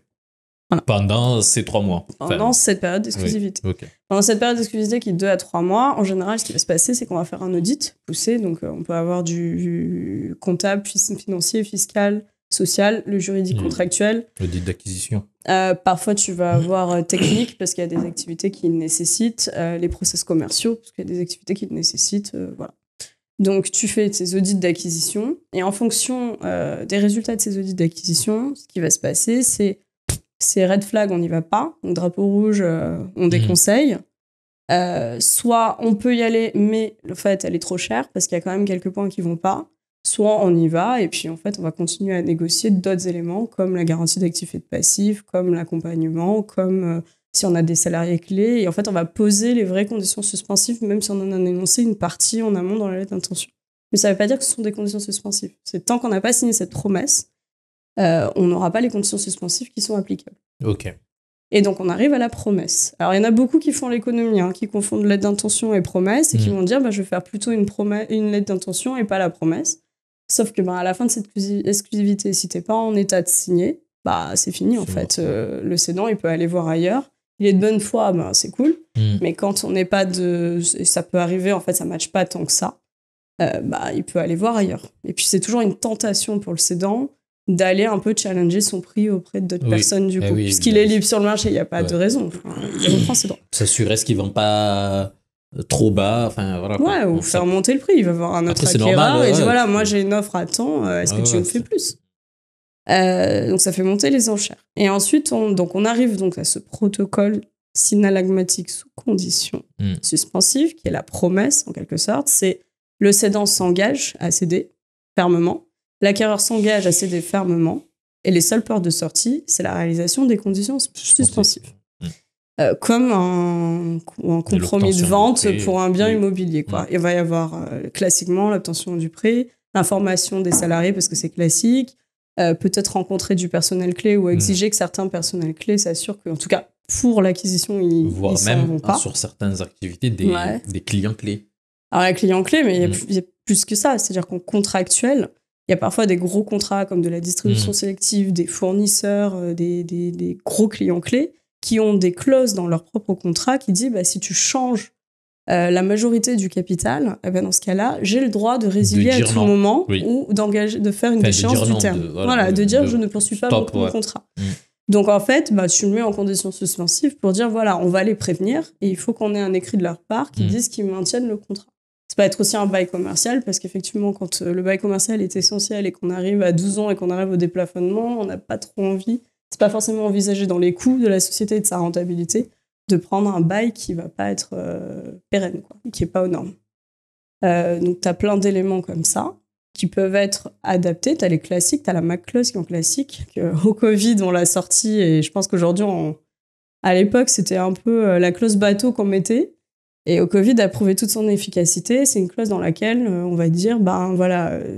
Voilà. Pendant ces 3 mois. Pendant cette période d'exclusivité. Oui. Okay. Pendant cette période d'exclusivité qui est 2 à 3 mois, en général, ce qui va se passer, c'est qu'on va faire un audit poussé. Donc, on peut avoir du comptable, financier, fiscal, social, le juridique contractuel. Audit d'acquisition. Parfois, tu vas avoir technique, parce qu'il y a des activités qui le nécessitent. Les process commerciaux, parce qu'il y a des activités qui le nécessitent. Voilà. Donc, tu fais tes audits d'acquisition. Et en fonction des résultats de ces audits d'acquisition, ce qui va se passer, c'est red flag, on n'y va pas. Donc, drapeau rouge, on déconseille. Soit on peut y aller, mais en fait, elle est trop chère parce qu'il y a quand même quelques points qui ne vont pas. Soit on y va et puis en fait, on va continuer à négocier d'autres éléments comme la garantie d'actifs et de passifs, comme l'accompagnement, comme si on a des salariés clés. Et en fait, on va poser les vraies conditions suspensives, même si on en a énoncé une partie en amont dans la lettre d'intention. Mais ça ne veut pas dire que ce sont des conditions suspensives. C'est tant qu'on n'a pas signé cette promesse, on n'aura pas les conditions suspensives qui sont applicables. Ok. Et donc, on arrive à la promesse. Alors, il y en a beaucoup qui font l'économie, qui confondent lettre d'intention et promesse, et qui vont dire, je vais faire plutôt une lettre d'intention et pas la promesse. Sauf que à la fin de cette exclusivité, si tu n'es pas en état de signer, c'est fini, en fait. Le cédant, il peut aller voir ailleurs. Il est de bonne foi, c'est cool. Mais quand on n'est pas ça peut arriver, en fait, ça ne matche pas tant que ça. Il peut aller voir ailleurs. Et puis, c'est toujours une tentation pour le cédant d'aller un peu challenger son prix auprès d'autres personnes, du coup. Puisqu'il est libre sur le marché, il n'y a pas de raison. Enfin, il reprend ses droits. S'assurer ce qu'ils ne vendent pas trop bas. Enfin, voilà, ou faire monter le prix. Il va voir un autre acquéreur et dit, voilà, moi j'ai une offre à temps, est-ce que tu me fais plus? Donc ça fait monter les enchères. Et ensuite, on arrive donc à ce protocole synallagmatique sous condition suspensive, qui est la promesse, en quelque sorte. C'est le cédant s'engage à céder fermement. L'acquéreur s'engage à céder fermement. Et les seules portes de sortie, c'est la réalisation des conditions suspensives. Comme un compromis de vente pour un bien immobilier, quoi. Il va y avoir classiquement l'obtention du prêt, l'information des salariés parce que c'est classique, peut-être rencontrer du personnel clé ou exiger que certains personnels clés s'assurent que, en tout cas, pour l'acquisition, voire ils même s'en vont pas. sur certaines activités des clients clés. Alors, les clients clés, mais il y a plus que ça. C'est-à-dire qu'en contractuel, il y a parfois des gros contrats comme de la distribution sélective, des fournisseurs, des gros clients clés qui ont des clauses dans leur propre contrat qui disent si tu changes la majorité du capital, dans ce cas-là, j'ai le droit de résilier à tout moment ou de faire une déchéance du terme. De dire je ne poursuis pas mon contrat. Donc en fait, tu le mets en condition suspensive pour dire on va les prévenir et il faut qu'on ait un écrit de leur part qui dise qu'ils maintiennent le contrat. Ça peut être aussi un bail commercial parce qu'effectivement, quand le bail commercial est essentiel et qu'on arrive à 12 ans et qu'on arrive au déplafonnement, on n'a pas trop envie. C'est pas forcément envisagé dans les coûts de la société et de sa rentabilité de prendre un bail qui va pas être pérenne, quoi, qui est pas aux normes. Donc, tu as plein d'éléments comme ça qui peuvent être adaptés. Tu as les classiques, tu as la McClose qui est en classique. Au Covid, on l'a sorti et je pense qu'aujourd'hui, à l'époque, c'était un peu la clause bateau qu'on mettait. Et au Covid a prouvé toute son efficacité. C'est une clause dans laquelle on va dire,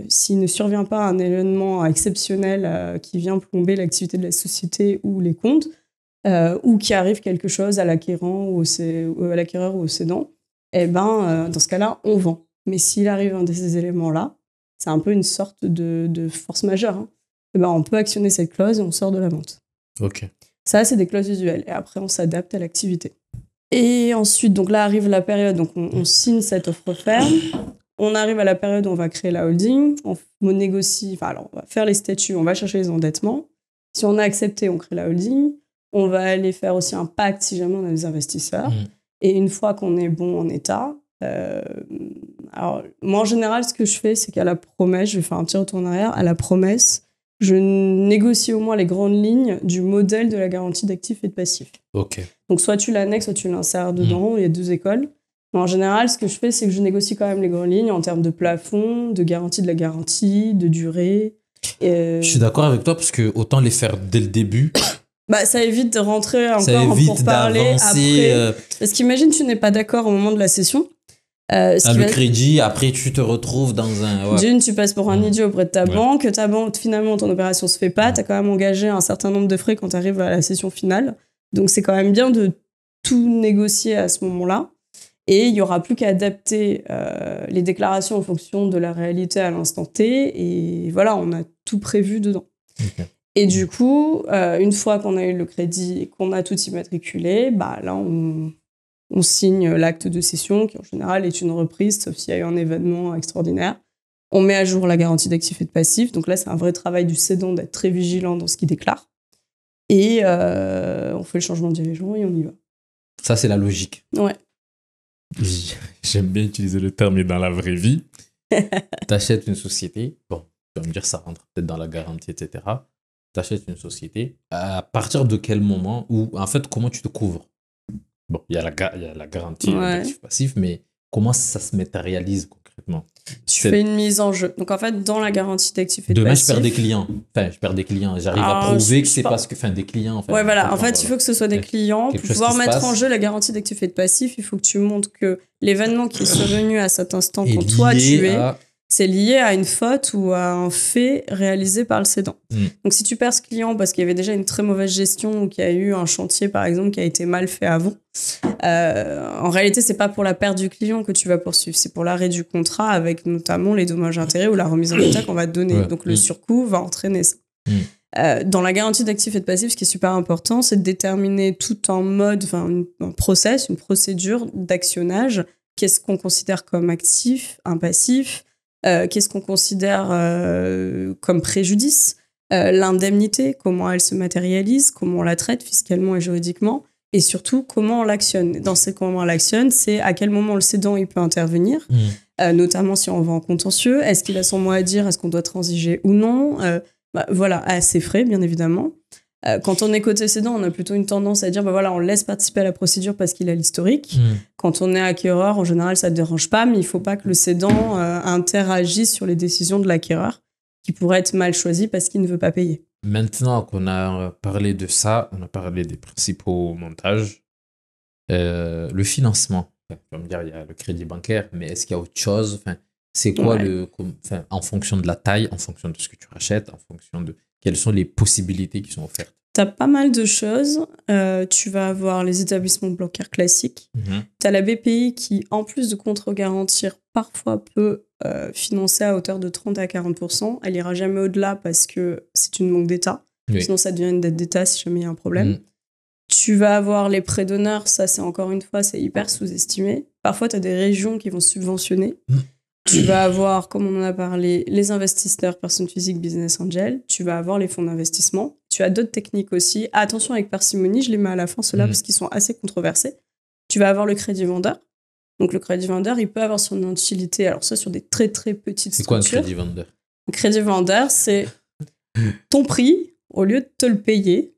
s'il ne survient pas un événement exceptionnel qui vient plomber l'activité de la société ou les comptes, ou qu'il arrive quelque chose à l'acquérant ou à l'acquéreur ou au cédant, dans ce cas-là, on vend. Mais s'il arrive un de ces éléments-là, c'est un peu une sorte de force majeure. Hein. On peut actionner cette clause et on sort de la vente. Ok. Ça, c'est des clauses usuelles. Et après, on s'adapte à l'activité. Et ensuite, donc là arrive la période, donc on signe cette offre ferme. On arrive à la période où on va créer la holding, on négocie, on va faire les statuts, on va chercher les endettements. Si on a accepté, on crée la holding. On va aller faire aussi un pacte si jamais on a des investisseurs. Et une fois qu'on est bon en état, alors moi en général, ce que je fais, c'est qu'à la promesse, je vais faire un petit retour en arrière, à la promesse, je négocie au moins les grandes lignes du modèle de la garantie d'actifs et de passifs. Ok. Donc, soit tu l'annexes, soit tu l'insères dedans. Il y a 2 écoles. Mais en général, ce que je fais, c'est que je négocie quand même les grandes lignes en termes de plafond, de garantie de la garantie, de durée. Je suis d'accord avec toi parce que autant les faire dès le début. Ça évite de rentrer encore pour parler après. Parce qu'imagine, tu n'es pas d'accord au moment de la session. Le crédit, après tu te retrouves dans un... D'une, tu passes pour un idiot auprès de ta banque, finalement ton opération se fait pas, tu as quand même engagé un certain nombre de frais quand tu arrives à la session finale. Donc c'est quand même bien de tout négocier à ce moment-là. Et il n'y aura plus qu'à adapter les déclarations en fonction de la réalité à l'instant T. Et voilà, on a tout prévu dedans. Okay. Et du coup, une fois qu'on a eu le crédit et qu'on a tout immatriculé, là, on signe l'acte de cession, qui en général est une reprise, sauf s'il y a eu un événement extraordinaire. On met à jour la garantie d'actifs et de passifs. Donc là, c'est un vrai travail du cédant d'être très vigilant dans ce qu'il déclare. Et on fait le changement de dirigeant et on y va. Ça, c'est la logique. Ouais. J'aime bien utiliser le terme dans la vraie vie. Tu achètes une société. Bon, tu vas me dire, ça rentre peut-être dans la garantie, etc. Tu achètes une société. À partir de quel moment ou en fait, comment tu te couvres? Bon, il y a la garantie d'actifs passifs, mais comment ça se matérialise concrètement? Tu fais une mise en jeu. Donc en fait, dans la garantie d'actifs et de passifs... Demain, je perds des clients. J'arrive à prouver que c'est parce que... des clients... il faut que ce soit des clients. Pour pouvoir mettre en jeu la garantie d'actifs et de passifs, il faut que tu montres que l'événement qui est survenu à cet instant quand toi tu es... C'est lié à une faute ou à un fait réalisé par le cédant. Donc, si tu perds ce client parce qu'il y avait déjà une très mauvaise gestion ou qu'il y a eu un chantier, par exemple, qui a été mal fait avant, en réalité, c'est pas pour la perte du client que tu vas poursuivre. C'est pour l'arrêt du contrat avec notamment les dommages intérêts ou la remise en état qu'on va te donner. Donc, le surcoût va entraîner ça. Dans la garantie d'actifs et de passifs, ce qui est super important, c'est de déterminer tout en mode, un process, une procédure d'actionnage. Qu'est-ce qu'on considère comme actif, un passif? Qu'est-ce qu'on considère comme préjudice, l'indemnité, comment elle se matérialise, comment on la traite fiscalement et juridiquement, et surtout comment on l'actionne. Dans ce comment on l'actionne, c'est à quel moment le cédant il peut intervenir, notamment si on va en contentieux, est-ce qu'il a son mot à dire, est-ce qu'on doit transiger ou non, à ses frais bien évidemment. Quand on est côté cédant, on a plutôt une tendance à dire on laisse participer à la procédure parce qu'il a l'historique. Quand on est acquéreur, en général, ça ne dérange pas, mais il ne faut pas que le cédant interagisse sur les décisions de l'acquéreur qui pourraient être mal choisies parce qu'il ne veut pas payer. Maintenant qu'on a parlé de ça, on a parlé des principaux montages, le financement. Enfin, tu vas me dire, il y a le crédit bancaire, mais est-ce qu'il y a autre chose? Enfin, c'est quoi en fonction de la taille, en fonction de ce que tu rachètes, en fonction de quelles sont les possibilités qui sont offertes? T'as pas mal de choses. Tu vas avoir les établissements bancaires classiques. T'as la BPI qui, en plus de contre-garantir, parfois peut financer à hauteur de 30 à 40%. Elle ira jamais au-delà parce que c'est une banque d'État. Oui. Sinon, ça devient une dette d'État si jamais il y a un problème. Tu vas avoir les prêts d'honneur. Ça, c'est encore une fois, c'est hyper sous-estimé. Parfois, t'as des régions qui vont subventionner. Tu vas avoir, comme on en a parlé, les investisseurs, personnes physiques, business angel. Tu vas avoir les fonds d'investissement. Tu as d'autres techniques aussi. Attention avec parcimonie, je les mets à la fin, ceux-là, parce qu'ils sont assez controversés. Tu vas avoir le crédit vendeur. Donc, le crédit vendeur, il peut avoir son utilité, alors ça, sur des très, très petites structures. C'est quoi un crédit vendeur? Un crédit vendeur, c'est ton prix, au lieu de te le payer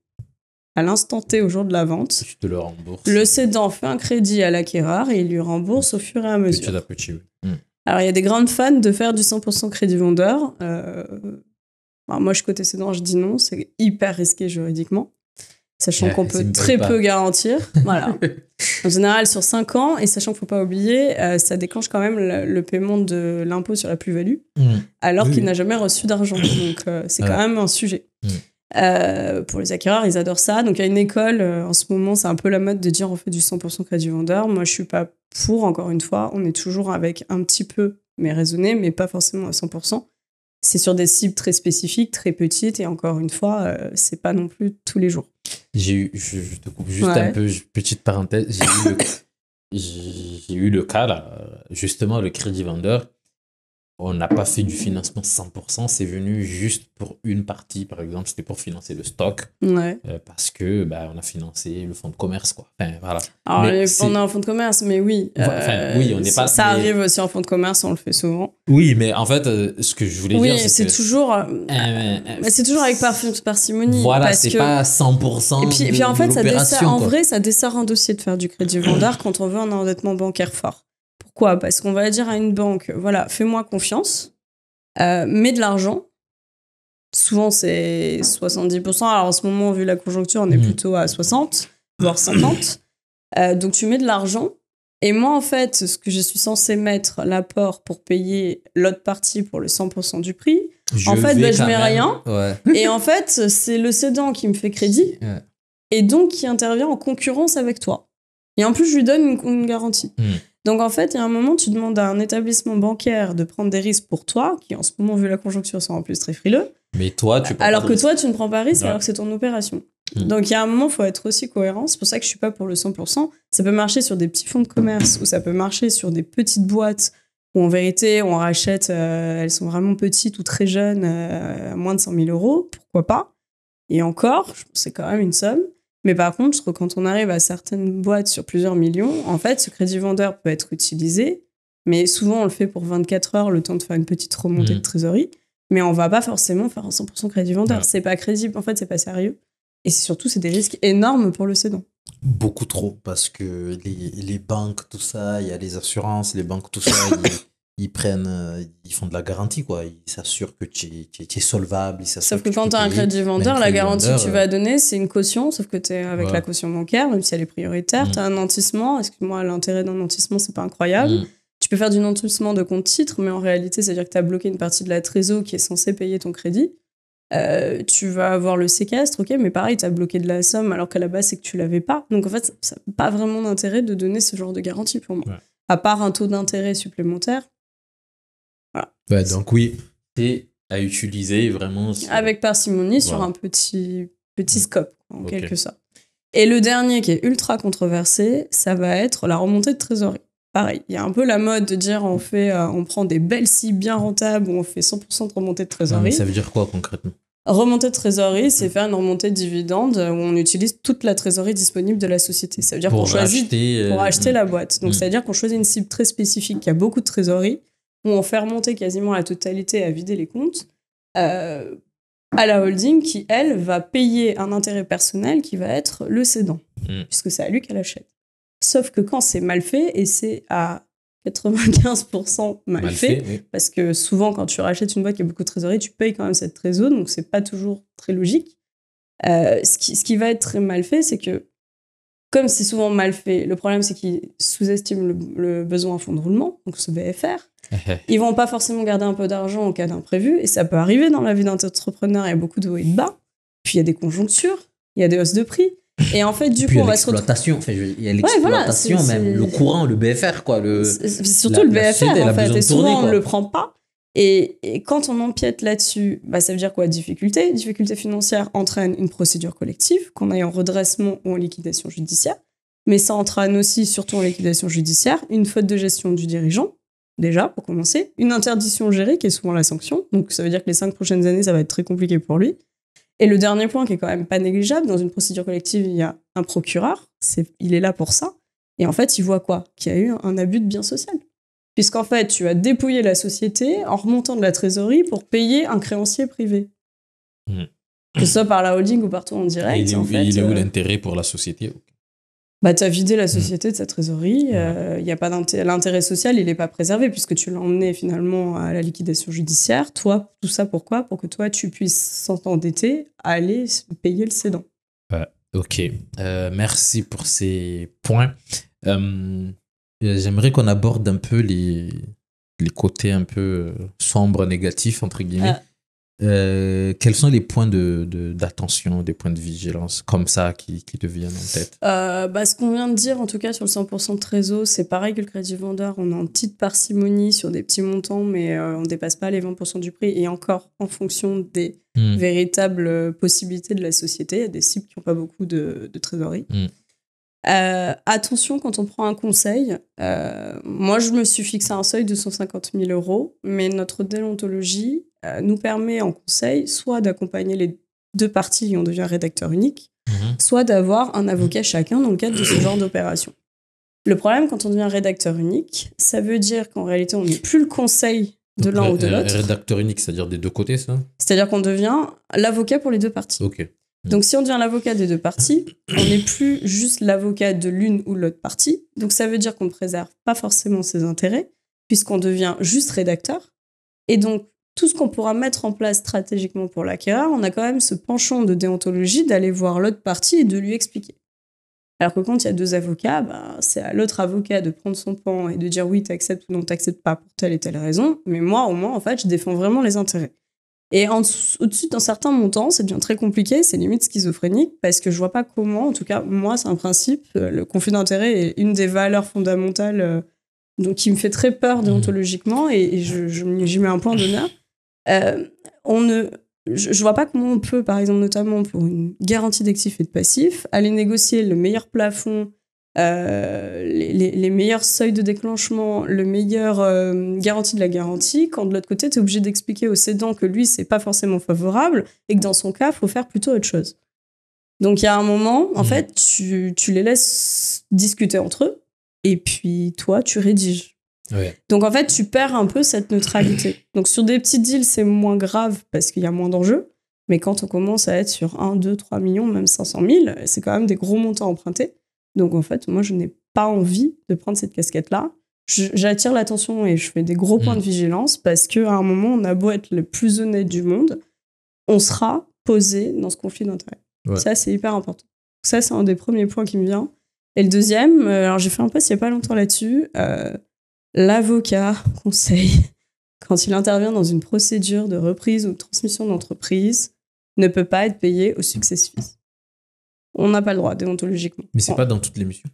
à l'instant T au jour de la vente. Tu te le rembourses. Le cédant fait un crédit à l'acquéreur et il lui rembourse au fur et à mesure. Petit à petit, oui. Alors, il y a des grandes fans de faire du 100% crédit vendeur. Alors moi, je côté cédant, je dis non. C'est hyper risqué juridiquement, sachant qu'on peut très peu garantir. Voilà. En général, sur 5 ans, et sachant qu'il ne faut pas oublier, ça déclenche quand même le paiement de l'impôt sur la plus-value, alors qu'il n'a jamais reçu d'argent. Donc, c'est quand même un sujet. Pour les acquéreurs, ils adorent ça. Donc, il y a une école, en ce moment, c'est un peu la mode de dire on fait du 100% crédit vendeur. Moi, je ne suis pas pour, encore une fois. On est toujours avec un petit peu, mais raisonné, mais pas forcément à 100%. C'est sur des cibles très spécifiques, très petites, et encore une fois, c'est pas non plus tous les jours. Je te coupe juste un peu, petite parenthèse. J'ai eu le cas, là, justement, le crédit vendeur. On n'a pas fait du financement 100%, c'est venu juste pour une partie, par exemple, c'était pour financer le stock, parce que on a financé le fonds de commerce, quoi. Enfin, voilà. Alors, on est en fonds de commerce, mais oui. Oui, on n'est pas. Ça arrive aussi en fonds de commerce, on le fait souvent. Oui, mais en fait, ce que je voulais dire, c'est toujours. C'est toujours avec parcimonie. Voilà, parce c'est que... pas 100%. Et puis en fait, en vrai, ça dessert un dossier de faire du crédit vendeur quand on veut un endettement bancaire fort. Pourquoi ? Parce qu'on va dire à une banque, voilà, fais-moi confiance, mets de l'argent. Souvent, c'est 70%. Alors, en ce moment, vu la conjoncture, on est plutôt à 60, voire 50. Donc, tu mets de l'argent. Et moi, en fait, ce que je suis censée mettre, l'apport pour payer l'autre partie pour le 100% du prix, je mets rien. Ouais. Et en fait, c'est le cédant qui me fait crédit et donc qui intervient en concurrence avec toi. Et en plus, je lui donne une garantie. Donc, en fait, il y a un moment, tu demandes à un établissement bancaire de prendre des risques pour toi, qui en ce moment, vu la conjoncture, sont en plus très frileux. Mais toi, tu prends alors que toi, tu ne prends pas risque, alors que c'est ton opération. Donc, il y a un moment, il faut être aussi cohérent. C'est pour ça que je ne suis pas pour le 100%. Ça peut marcher sur des petits fonds de commerce ou ça peut marcher sur des petites boîtes où, en vérité, on rachète, elles sont vraiment petites ou très jeunes, à moins de 100 000 €. Pourquoi pas ? Et encore, c'est quand même une somme. Mais par contre, quand on arrive à certaines boîtes sur plusieurs millions, en fait, ce crédit vendeur peut être utilisé, mais souvent, on le fait pour 24 heures, le temps de faire une petite remontée de trésorerie, mais on va pas forcément faire un 100% crédit vendeur. C'est pas crédible, en fait, c'est pas sérieux. Et surtout, c'est des risques énormes pour le cédant. Beaucoup trop, parce que les banques, tout ça, il y a les assurances, les banques, tout ça, ils font de la garantie, quoi. Ils s'assurent que tu es solvable. Sauf que quand tu as un crédit vendeur, la garantie que tu vas donner, c'est une caution, sauf que tu es avec la caution bancaire, même si elle est prioritaire. Tu as un nantissement. Excuse-moi, l'intérêt d'un nantissement, c'est pas incroyable. Tu peux faire du nantissement de compte titre, mais en réalité, c'est-à-dire que tu as bloqué une partie de la trésor qui est censée payer ton crédit. Tu vas avoir le séquestre, ok, mais pareil, tu as bloqué de la somme alors qu'à la base, c'est que tu l'avais pas. Donc en fait, ça n'a pas vraiment d'intérêt de donner ce genre de garantie pour moi. À part un taux d'intérêt supplémentaire. Voilà. Donc oui, c'est à utiliser vraiment. Avec parcimonie sur un petit scope, en quelque sorte. Et le dernier qui est ultra controversé, ça va être la remontée de trésorerie. Pareil, il y a un peu la mode de dire on prend des belles cibles bien rentables où on fait 100% de remontée de trésorerie. Ça veut dire quoi concrètement ? Remontée de trésorerie, c'est faire une remontée de dividendes où on utilise toute la trésorerie disponible de la société. Ça veut dire qu'on choisit pour acheter la boîte. Donc ça veut dire qu'on choisit une cible très spécifique qui a beaucoup de trésorerie, où on fait remonter quasiment la totalité à vider les comptes, à la holding qui, elle, va payer un intérêt personnel qui va être le cédant, puisque c'est à lui qu'elle achète. Sauf que quand c'est mal fait, et c'est à 95% mal fait. oui. Parce que souvent, quand tu rachètes une boîte qui a beaucoup de trésorerie, tu payes quand même cette trésor, donc c'est pas toujours très logique. Ce qui va être très mal fait, c'est que, comme c'est souvent mal fait, le problème, c'est qu'ils sous-estiment le besoin en fonds de roulement, donc ce BFR. Ils vont pas forcément garder un peu d'argent en cas d'imprévu, et ça peut arriver dans la vie d'un entrepreneur, il y a beaucoup de hauts et de bas, puis il y a des conjonctures, il y a des hausses de prix, et en fait, du coup, on va se retrouver... l'exploitation, il y a l'exploitation, même le courant, le BFR, quoi. C'est surtout le BFR, en fait, et souvent, on ne le prend pas. Et quand on empiète là-dessus, ça veut dire quoi? Difficulté financière entraîne une procédure collective, qu'on aille en redressement ou en liquidation judiciaire. Mais ça entraîne aussi, surtout en liquidation judiciaire, une faute de gestion du dirigeant, déjà, pour commencer, une interdiction gérée, qui est souvent la sanction. Donc ça veut dire que les 5 prochaines années, ça va être très compliqué pour lui. Et le dernier point, qui est quand même pas négligeable, dans une procédure collective, il y a un procureur, il est là pour ça. Et en fait, il voit quoi? Qu'il y a eu un abus de bien social. Puisqu'en fait, tu as dépouillé la société en remontant de la trésorerie pour payer un créancier privé. Que ce soit par la holding ou partout en direct. Il est où l'intérêt pour la société? Tu as vidé la société de sa trésorerie. Y a pas l'intérêt social, il n'est pas préservé puisque tu l'as emmené finalement à la liquidation judiciaire. Toi, tout ça pourquoi? Pour que toi, tu puisses, sans t'endetter, aller payer le cédant. Ok. Merci pour ces points. J'aimerais qu'on aborde un peu les côtés un peu sombres, négatifs, entre guillemets. Quels sont les points d'attention, des points de vigilance comme ça qui te viennent en tête? Ce qu'on vient de dire, en tout cas sur le 100% de trésor, c'est pareil que le crédit vendeur. On a une petite parcimonie sur des petits montants, mais on ne dépasse pas les 20% du prix. Et encore, en fonction des véritables possibilités de la société, il y a des cibles qui n'ont pas beaucoup de trésorerie. Attention quand on prend un conseil. Moi, je me suis fixé un seuil de 150 000 €, mais notre déontologie nous permet en conseil soit d'accompagner les deux parties et on devient rédacteur unique, soit d'avoir un avocat chacun dans le cadre de ce genre d'opération. Le problème, quand on devient rédacteur unique, ça veut dire qu'en réalité, on n'est plus le conseil de l'un ou de l'autre. Rédacteur unique, c'est-à-dire des deux côtés, ça? C'est-à-dire qu'on devient l'avocat pour les deux parties. Ok. Donc, si on devient l'avocat des deux parties, on n'est plus juste l'avocat de l'une ou de l'autre partie. Donc, ça veut dire qu'on ne préserve pas forcément ses intérêts, puisqu'on devient juste rédacteur. Et donc, tout ce qu'on pourra mettre en place stratégiquement pour l'acquéreur, on a quand même ce penchant de déontologie d'aller voir l'autre partie et de lui expliquer. Alors que quand il y a deux avocats, c'est à l'autre avocat de prendre son pan et de dire oui, t'acceptes ou non, t'acceptes pas pour telle et telle raison. Mais moi, au moins, en fait, je défends vraiment les intérêts. Et au-dessus d'un certain montant, ça devient très compliqué, c'est limite schizophrénique, parce que je vois pas comment, en tout cas, moi, c'est un principe, le conflit d'intérêts est une des valeurs fondamentales donc qui me fait très peur déontologiquement, et j'y mets un point d'honneur. Je vois pas comment on peut, par exemple, notamment pour une garantie d'actifs et de passifs, aller négocier le meilleur plafond, les meilleurs seuils de déclenchement, le meilleur garantie de la garantie, quand de l'autre côté, tu es obligé d'expliquer au cédant que lui, c'est pas forcément favorable et que dans son cas, il faut faire plutôt autre chose. Donc, il y a un moment, en fait, tu les laisses discuter entre eux et puis toi, tu rédiges. Ouais. Donc, en fait, tu perds un peu cette neutralité. Donc, sur des petits deals, c'est moins grave parce qu'il y a moins d'enjeux. Mais quand on commence à être sur 1, 2, 3 millions, même 500 000, c'est quand même des gros montants empruntés. Donc, en fait, moi, je n'ai pas envie de prendre cette casquette-là. J'attire l'attention et je fais des gros points de vigilance parce qu'à un moment, on a beau être le plus honnête du monde, on sera posé dans ce conflit d'intérêts. Ouais. Ça, c'est hyper important. Ça, c'est un des premiers points qui me vient. Et le deuxième, alors j'ai fait un post il n'y a pas longtemps là-dessus, l'avocat conseille, quand il intervient dans une procédure de reprise ou de transmission d'entreprise, ne peut pas être payé au success-fees. On n'a pas le droit, déontologiquement. Mais c'est pas dans toutes les missions.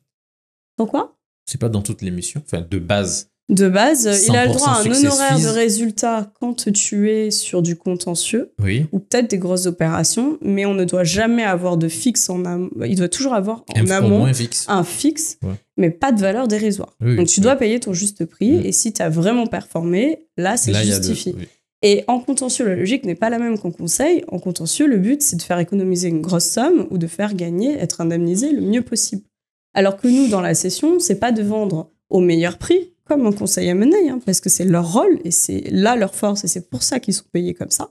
Pourquoi ? C'est pas dans toutes les missions, enfin de base. De base, il a le droit à un honoraire de résultat quand tu es sur du contentieux, oui. Ou peut-être des grosses opérations, mais on ne doit jamais avoir de fixe en amont. Il doit toujours avoir en amont un fixe, ouais. Mais pas de valeur dérisoire. Oui, donc tu dois payer ton juste prix, et si tu as vraiment performé, là, c'est justifié. Oui. Et en contentieux, la logique n'est pas la même qu'en conseil. En contentieux, le but, c'est de faire économiser une grosse somme ou de faire gagner, être indemnisé le mieux possible. Alors que nous, dans la session, c'est pas de vendre au meilleur prix, comme un conseil M&A, parce que c'est leur rôle et c'est là leur force et c'est pour ça qu'ils sont payés comme ça.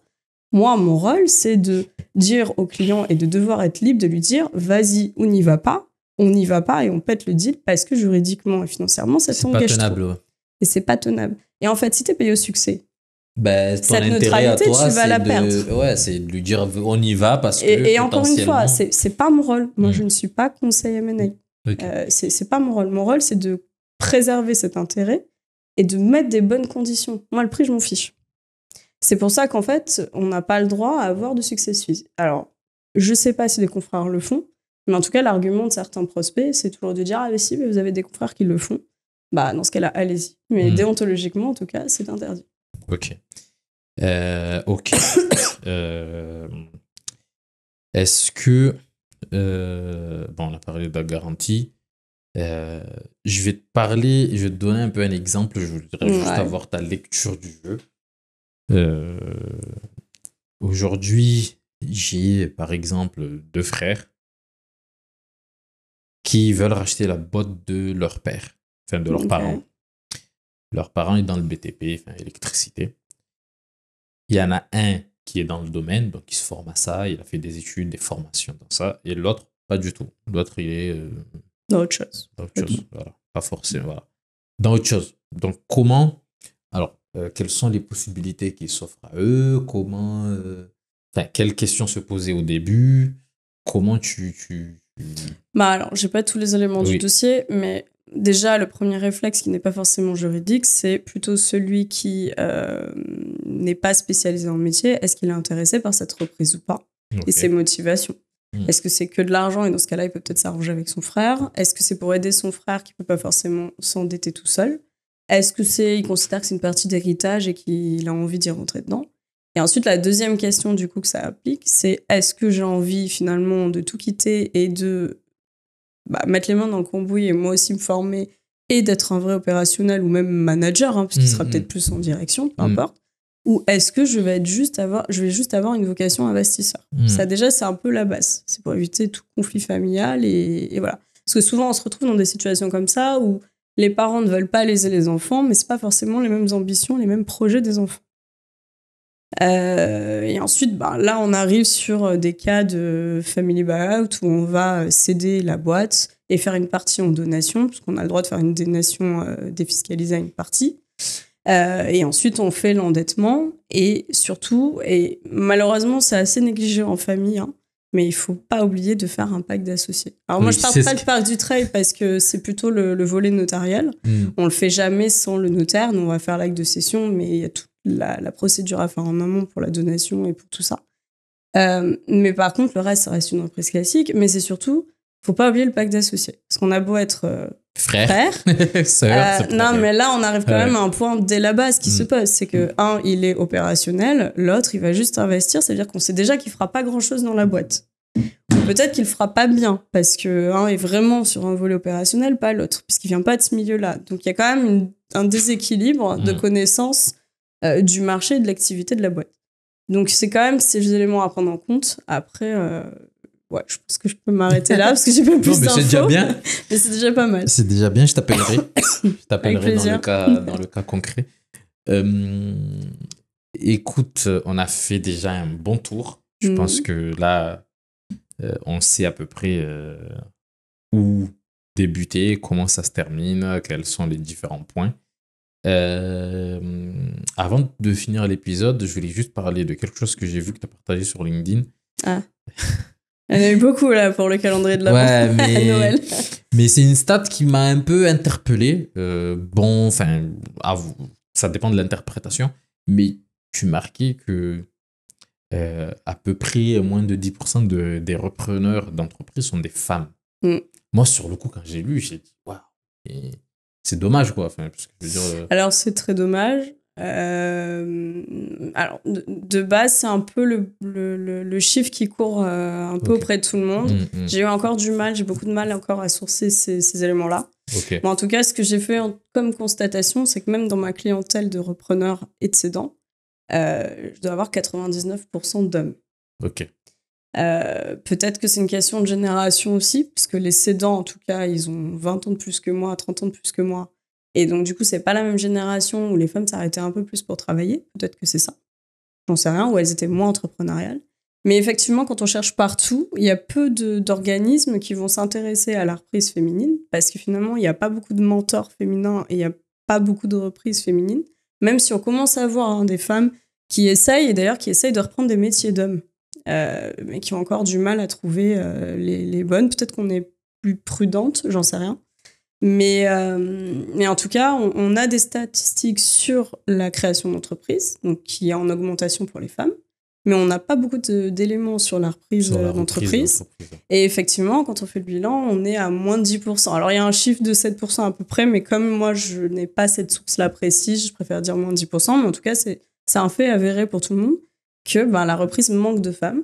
Moi, mon rôle, c'est de dire au client et de devoir être libre de lui dire « vas-y, on n'y va pas et on pète le deal parce que juridiquement et financièrement, ça t'engage trop. » Et c'est pas tenable. Et en fait, si t'es payé au succès, Ben, ton cette intérêt à neutralité, toi, tu vas la c'est perdre. ouais, c'est de lui dire on y va parce que Et encore une fois, potentiellement... c'est pas mon rôle. Moi, je ne suis pas conseil M&A. Ok. C'est pas mon rôle. Mon rôle, c'est de préserver cet intérêt et de mettre des bonnes conditions. Moi, le prix, je m'en fiche. C'est pour ça qu'en fait, on n'a pas le droit à avoir de succès suisse. Alors, je sais pas si des confrères le font, mais en tout cas, l'argument de certains prospects, c'est toujours de dire « Ah, mais si, mais vous avez des confrères qui le font. » Bah, dans ce cas-là, allez-y. Mais déontologiquement, en tout cas, c'est interdit. Ok. Ok. Est-ce que... bon, on a parlé de la garantie. Je vais te donner un peu un exemple. Je voudrais juste avoir ta lecture du jeu. Aujourd'hui, j'ai par exemple 2 frères qui veulent racheter la boîte de leur père, enfin de leurs parents. Leur parent est dans le BTP, enfin électricité. Il y en a un qui est dans le domaine, donc il se forme à ça, il a fait des études, des formations dans ça, et l'autre, pas du tout. L'autre, il est... dans autre chose. Dans autre chose, voilà. Pas forcément, voilà. Dans autre chose. Donc, comment... Alors, quelles sont les possibilités qui s'offrent à eux? Comment... Enfin, quelles questions se poser au début? Comment Bah alors, j'ai pas tous les éléments du dossier, mais déjà, le premier réflexe qui n'est pas forcément juridique, c'est plutôt celui qui n'est pas spécialisé en métier. Est-ce qu'il est intéressé par cette reprise ou pas? Et ses motivations. Est-ce que c'est que de l'argent et dans ce cas-là, il peut peut-être s'arranger avec son frère? Est-ce que c'est pour aider son frère qui peut pas forcément s'endetter tout seul? Est-ce que il considère que c'est une partie d'héritage et qu'il a envie d'y rentrer dedans? Et ensuite, la deuxième question du coup que ça applique, c'est est-ce que j'ai envie finalement de tout quitter et de mettre les mains dans le cambouis et moi aussi me former et d'être un vrai opérationnel ou même manager, parce qu'il sera peut-être plus en direction, peu importe. Ou est-ce que je vais juste avoir une vocation investisseur? Ça déjà, c'est un peu la base. C'est pour éviter tout conflit familial et voilà. Parce que souvent, on se retrouve dans des situations comme ça où les parents ne veulent pas léser les enfants, mais c'est pas forcément les mêmes ambitions, les mêmes projets des enfants. Et ensuite, là, on arrive sur des cas de family buyout où on va céder la boîte et faire une partie en donation, puisqu'on a le droit de faire une donation défiscalisée à une partie. Et ensuite, on fait l'endettement. Et surtout, et malheureusement, c'est assez négligé en famille, mais il faut pas oublier de faire un pacte d'associés. Alors moi, je parle pas du pacte du trade parce que c'est plutôt le volet notarial. On le fait jamais sans le notaire. Nous, on va faire l'acte de cession, mais il y a toute la procédure à faire en amont pour la donation et pour tout ça. Mais par contre, le reste, ça reste une reprise classique. Mais c'est surtout, faut pas oublier le pacte d'associés. Parce qu'on a beau être frère, sœur. Non, mais là, on arrive quand même à un point dès la base qui se pose. C'est que, un, il est opérationnel, l'autre, il va juste investir. C'est-à-dire qu'on sait déjà qu'il fera pas grand-chose dans la boîte. Ou peut-être qu'il fera pas bien, parce que un est vraiment sur un volet opérationnel, pas l'autre, puisqu'il vient pas de ce milieu-là. Donc, il y a quand même un déséquilibre de connaissance du marché et de l'activité de la boîte. Donc, c'est quand même ces éléments à prendre en compte. Après... ouais, je pense que je peux m'arrêter là parce que j'ai pas plus d'infos. Mais c'est déjà bien. Mais c'est déjà pas mal. C'est déjà bien, je t'appellerai. Je t'appellerai dans le cas concret. Écoute, on a fait déjà un bon tour. Je pense que là, on sait à peu près où débuter, comment ça se termine, quels sont les différents points. Avant de finir l'épisode, je voulais juste parler de quelque chose que j'ai vu que tu as partagé sur LinkedIn. Ah. Il y en a eu beaucoup là pour le calendrier de l'Avent à Noël. Mais c'est une stat qui m'a un peu interpellé. Bon, enfin, ça dépend de l'interprétation. Mais tu marquais que à peu près moins de 10% des repreneurs d'entreprises sont des femmes. Moi, sur le coup, quand j'ai lu, j'ai dit waouh, c'est dommage quoi. Enfin, parce que, je veux dire, Alors, c'est très dommage. Alors, de base, c'est un peu le chiffre qui court un peu auprès de tout le monde. J'ai beaucoup de mal encore à sourcer ces éléments-là. Mais en tout cas, ce que j'ai fait comme constatation, c'est que même dans ma clientèle de repreneurs et de cédants, je dois avoir 99% d'hommes. Peut-être que c'est une question de génération aussi, parce que les cédants, en tout cas, ils ont 20 ans de plus que moi, 30 ans de plus que moi. Et donc, du coup, c'est pas la même génération où les femmes s'arrêtaient un peu plus pour travailler. Peut-être que c'est ça. J'en sais rien, où elles étaient moins entrepreneuriales. Mais effectivement, quand on cherche partout, il y a peu d'organismes qui vont s'intéresser à la reprise féminine parce que finalement, il n'y a pas beaucoup de mentors féminins et il y a pas beaucoup de reprises féminines, même si on commence à voir des femmes qui essayent de reprendre des métiers d'hommes, mais qui ont encore du mal à trouver les bonnes. Peut-être qu'on est plus prudente, j'en sais rien. Mais en tout cas, on a des statistiques sur la création d'entreprises, donc qui est en augmentation pour les femmes, mais on n'a pas beaucoup d'éléments sur la reprise d'entreprise. Et effectivement, quand on fait le bilan, on est à moins de 10%. Alors, il y a un chiffre de 7% à peu près, mais comme moi, je n'ai pas cette source-là précise, je préfère dire moins de 10%, mais en tout cas, c'est un fait avéré pour tout le monde que la reprise manque de femmes.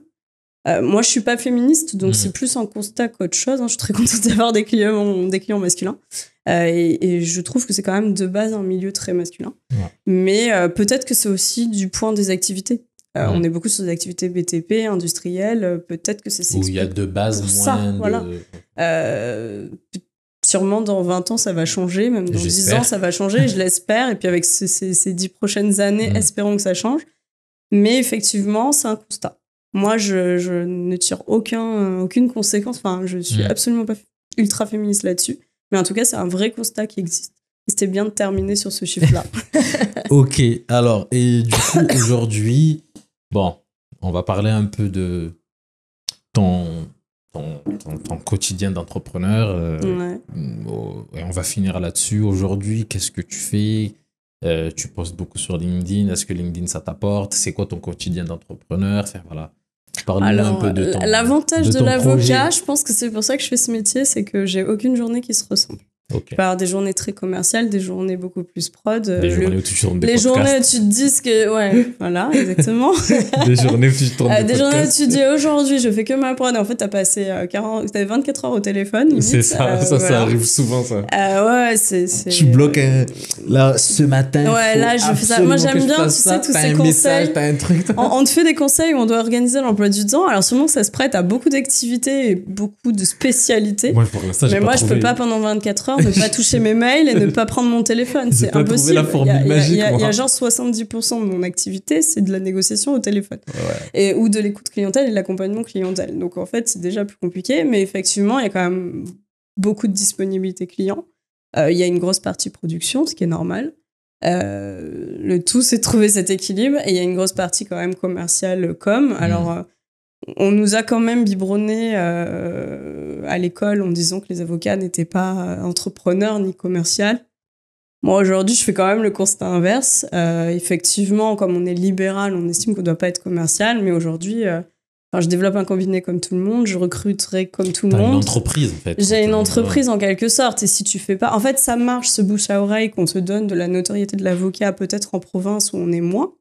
Moi, je suis pas féministe, donc c'est plus un constat qu'autre chose. Je suis très contente d'avoir des clients masculins. Et je trouve que c'est quand même de base un milieu très masculin. Ouais. Mais peut-être que c'est aussi du point des activités. On est beaucoup sur des activités BTP, industrielles. Peut-être que c'est où il y a de base moins de... Voilà. Sûrement, dans 20 ans, ça va changer. Même dans 10 ans, ça va changer, je l'espère. Et puis, avec ces 10 prochaines années, espérons que ça change. Mais effectivement, c'est un constat. Moi, je ne tire aucune conséquence. Enfin, je suis absolument pas ultra féministe là-dessus. Mais en tout cas, c'est un vrai constat qui existe. Et c'était bien de terminer sur ce chiffre-là. Ok. Alors, et du coup, aujourd'hui, on va parler un peu de ton quotidien d'entrepreneur. Et on va finir là-dessus. Aujourd'hui, qu'est-ce que tu fais ? Tu postes beaucoup sur LinkedIn. Est-ce que LinkedIn, ça t'apporte ? C'est quoi ton quotidien d'entrepreneur ? Enfin, voilà. Parle-nous un peu de ton l'avantage de l'avocat, je pense que c'est pour ça que je fais ce métier, c'est que j'ai aucune journée qui se ressemble. Okay. Je peux avoir des journées très commerciales, des journées beaucoup plus prod. Des journées où tu tournes des podcasts. Les journées où tu te dis que... Ouais, voilà, exactement. Des journées où tu tournes des podcasts. Des journées où tu te dis, aujourd'hui, je fais que ma prod. En fait, t'as passé 24 heures au téléphone. Limite. C'est ça, ça arrive souvent, ça. Ouais, c'est... Tu bloques là, ce matin. Ouais, là, je fais ça. Moi, j'aime bien, tu sais, tous ces conseils. T'as un truc. On te fait des conseils où on doit organiser l'emploi du temps. Alors, sûrement, ça se prête à beaucoup d'activités et beaucoup de spécialités. Moi, pour l'instant, mais moi, je peux pas pendant 24 heures ne pas toucher mes mails et ne pas prendre mon téléphone. C'est impossible. La formule magique, il y a genre 70% de mon activité, c'est de la négociation au téléphone. Ouais. Ou de l'écoute clientèle et de l'accompagnement clientèle. Donc en fait, c'est déjà plus compliqué, mais effectivement, il y a quand même beaucoup de disponibilité client. Il y a une grosse partie production, ce qui est normal. Le tout, c'est de trouver cet équilibre. Et il y a une grosse partie quand même commerciale com. Alors... on nous a quand même biberonné à l'école en disant que les avocats n'étaient pas entrepreneurs ni commerciaux. Moi, aujourd'hui, je fais quand même le constat inverse. Effectivement, comme on est libéral, on estime qu'on ne doit pas être commercial. Mais aujourd'hui, je développe un cabinet comme tout le monde. Je recruterai comme tout le monde. T'as une entreprise, en fait. J'ai une entreprise en quelque sorte. Et si tu fais pas... En fait, ça marche, ce bouche à oreille qu'on te donne de la notoriété de l'avocat, peut-être en province où on est moins.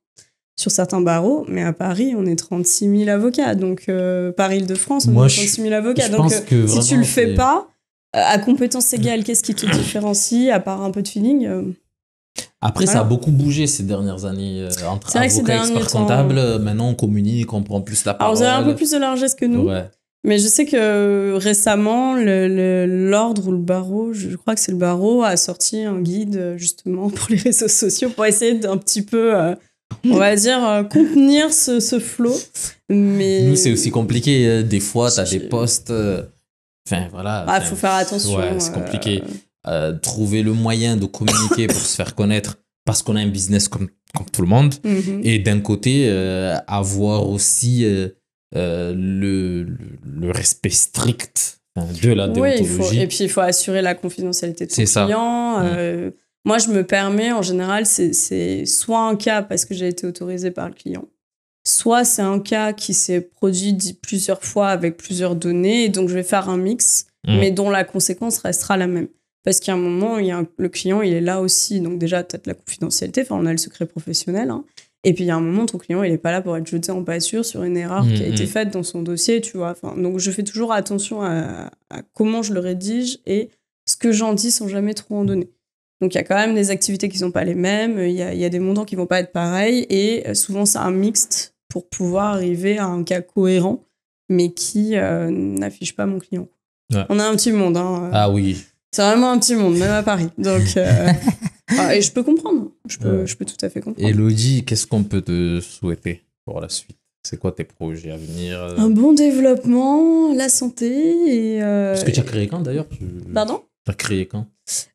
Sur certains barreaux, mais à Paris, on est 36 000 avocats. Donc, Paris-Île-de-France, on est 36 000 avocats. Donc, si tu le fais pas, à compétences égales, qu'est-ce qui te différencie, à part un peu de feeling Après, ça a beaucoup bougé ces dernières années. Entre avocats et experts comptables, maintenant, on communique, on prend plus la parole. Alors, vous avez un peu plus de largesse que nous. Ouais. Mais je sais que récemment, l'ordre ou le barreau, je crois que c'est le barreau, a sorti un guide, justement, pour les réseaux sociaux, pour essayer d'un petit peu... on va dire contenir ce flot, mais nous c'est aussi compliqué. Des fois t'as des posts, enfin voilà. Faut faire attention. Ouais, c'est compliqué. Trouver le moyen de communiquer pour se faire connaître parce qu'on a un business comme tout le monde. Et d'un côté avoir aussi le respect strict de la déontologie. Et puis il faut assurer la confidentialité de ton client. Moi, je me permets, en général, c'est soit un cas parce que j'ai été autorisée par le client, soit c'est un cas qui s'est produit plusieurs fois avec plusieurs données, et donc je vais faire un mix, mais dont la conséquence restera la même. Parce qu'à un moment, le client, il est là aussi, donc déjà, tu as de la confidentialité, on a le secret professionnel, hein, et puis il y a un moment, ton client, il n'est pas là pour être jeté en pâture sur une erreur qui a été faite dans son dossier, tu vois. Donc je fais toujours attention à comment je le rédige et ce que j'en dis sans jamais trop en donner. Donc, il y a quand même des activités qui ne sont pas les mêmes, il y a des montants qui ne vont pas être pareils, et souvent, c'est un mixte pour pouvoir arriver à un cas cohérent, mais qui n'affiche pas mon client. Ouais. On a un petit monde. Hein. Ah oui. C'est vraiment un petit monde, même à Paris. Donc, et je peux comprendre. Je peux tout à fait comprendre. Elodie, qu'est-ce qu'on peut te souhaiter pour la suite ? C'est quoi tes projets à venir ? Un bon développement, la santé et... Parce que tu as créé quand, d'ailleurs ? Pardon ? T'as créé quand?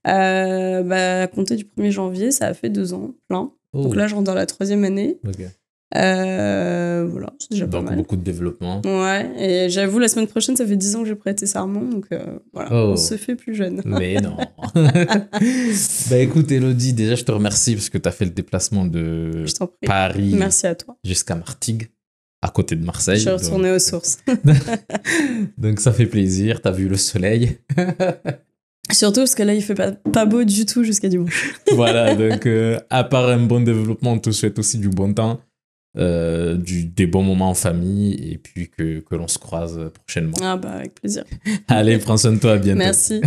À compter du 1er janvier, ça a fait 2 ans, plein. Oh, Donc là, je rentre dans la 3e année. ok. Voilà, c'est déjà pas Donc mal. beaucoup de développement. Ouais, et j'avoue, la semaine prochaine, ça fait 10 ans que j'ai prêté serment, donc voilà, Oh. on se fait plus jeune. Mais non. Bah écoute, Elodie, déjà, je te remercie parce que tu as fait le déplacement de Je t'en prie. Paris Merci à toi. jusqu'à Martigues, à côté de Marseille. Je suis retournée aux sources. Donc ça fait plaisir, t'as vu le soleil. Surtout parce que là, il fait pas beau du tout jusqu'à dimanche. Voilà, donc à part un bon développement, on te souhaite aussi du bon temps, des bons moments en famille et puis que l'on se croise prochainement. Ah bah, avec plaisir. Allez, prends soin de toi, à bientôt. Merci.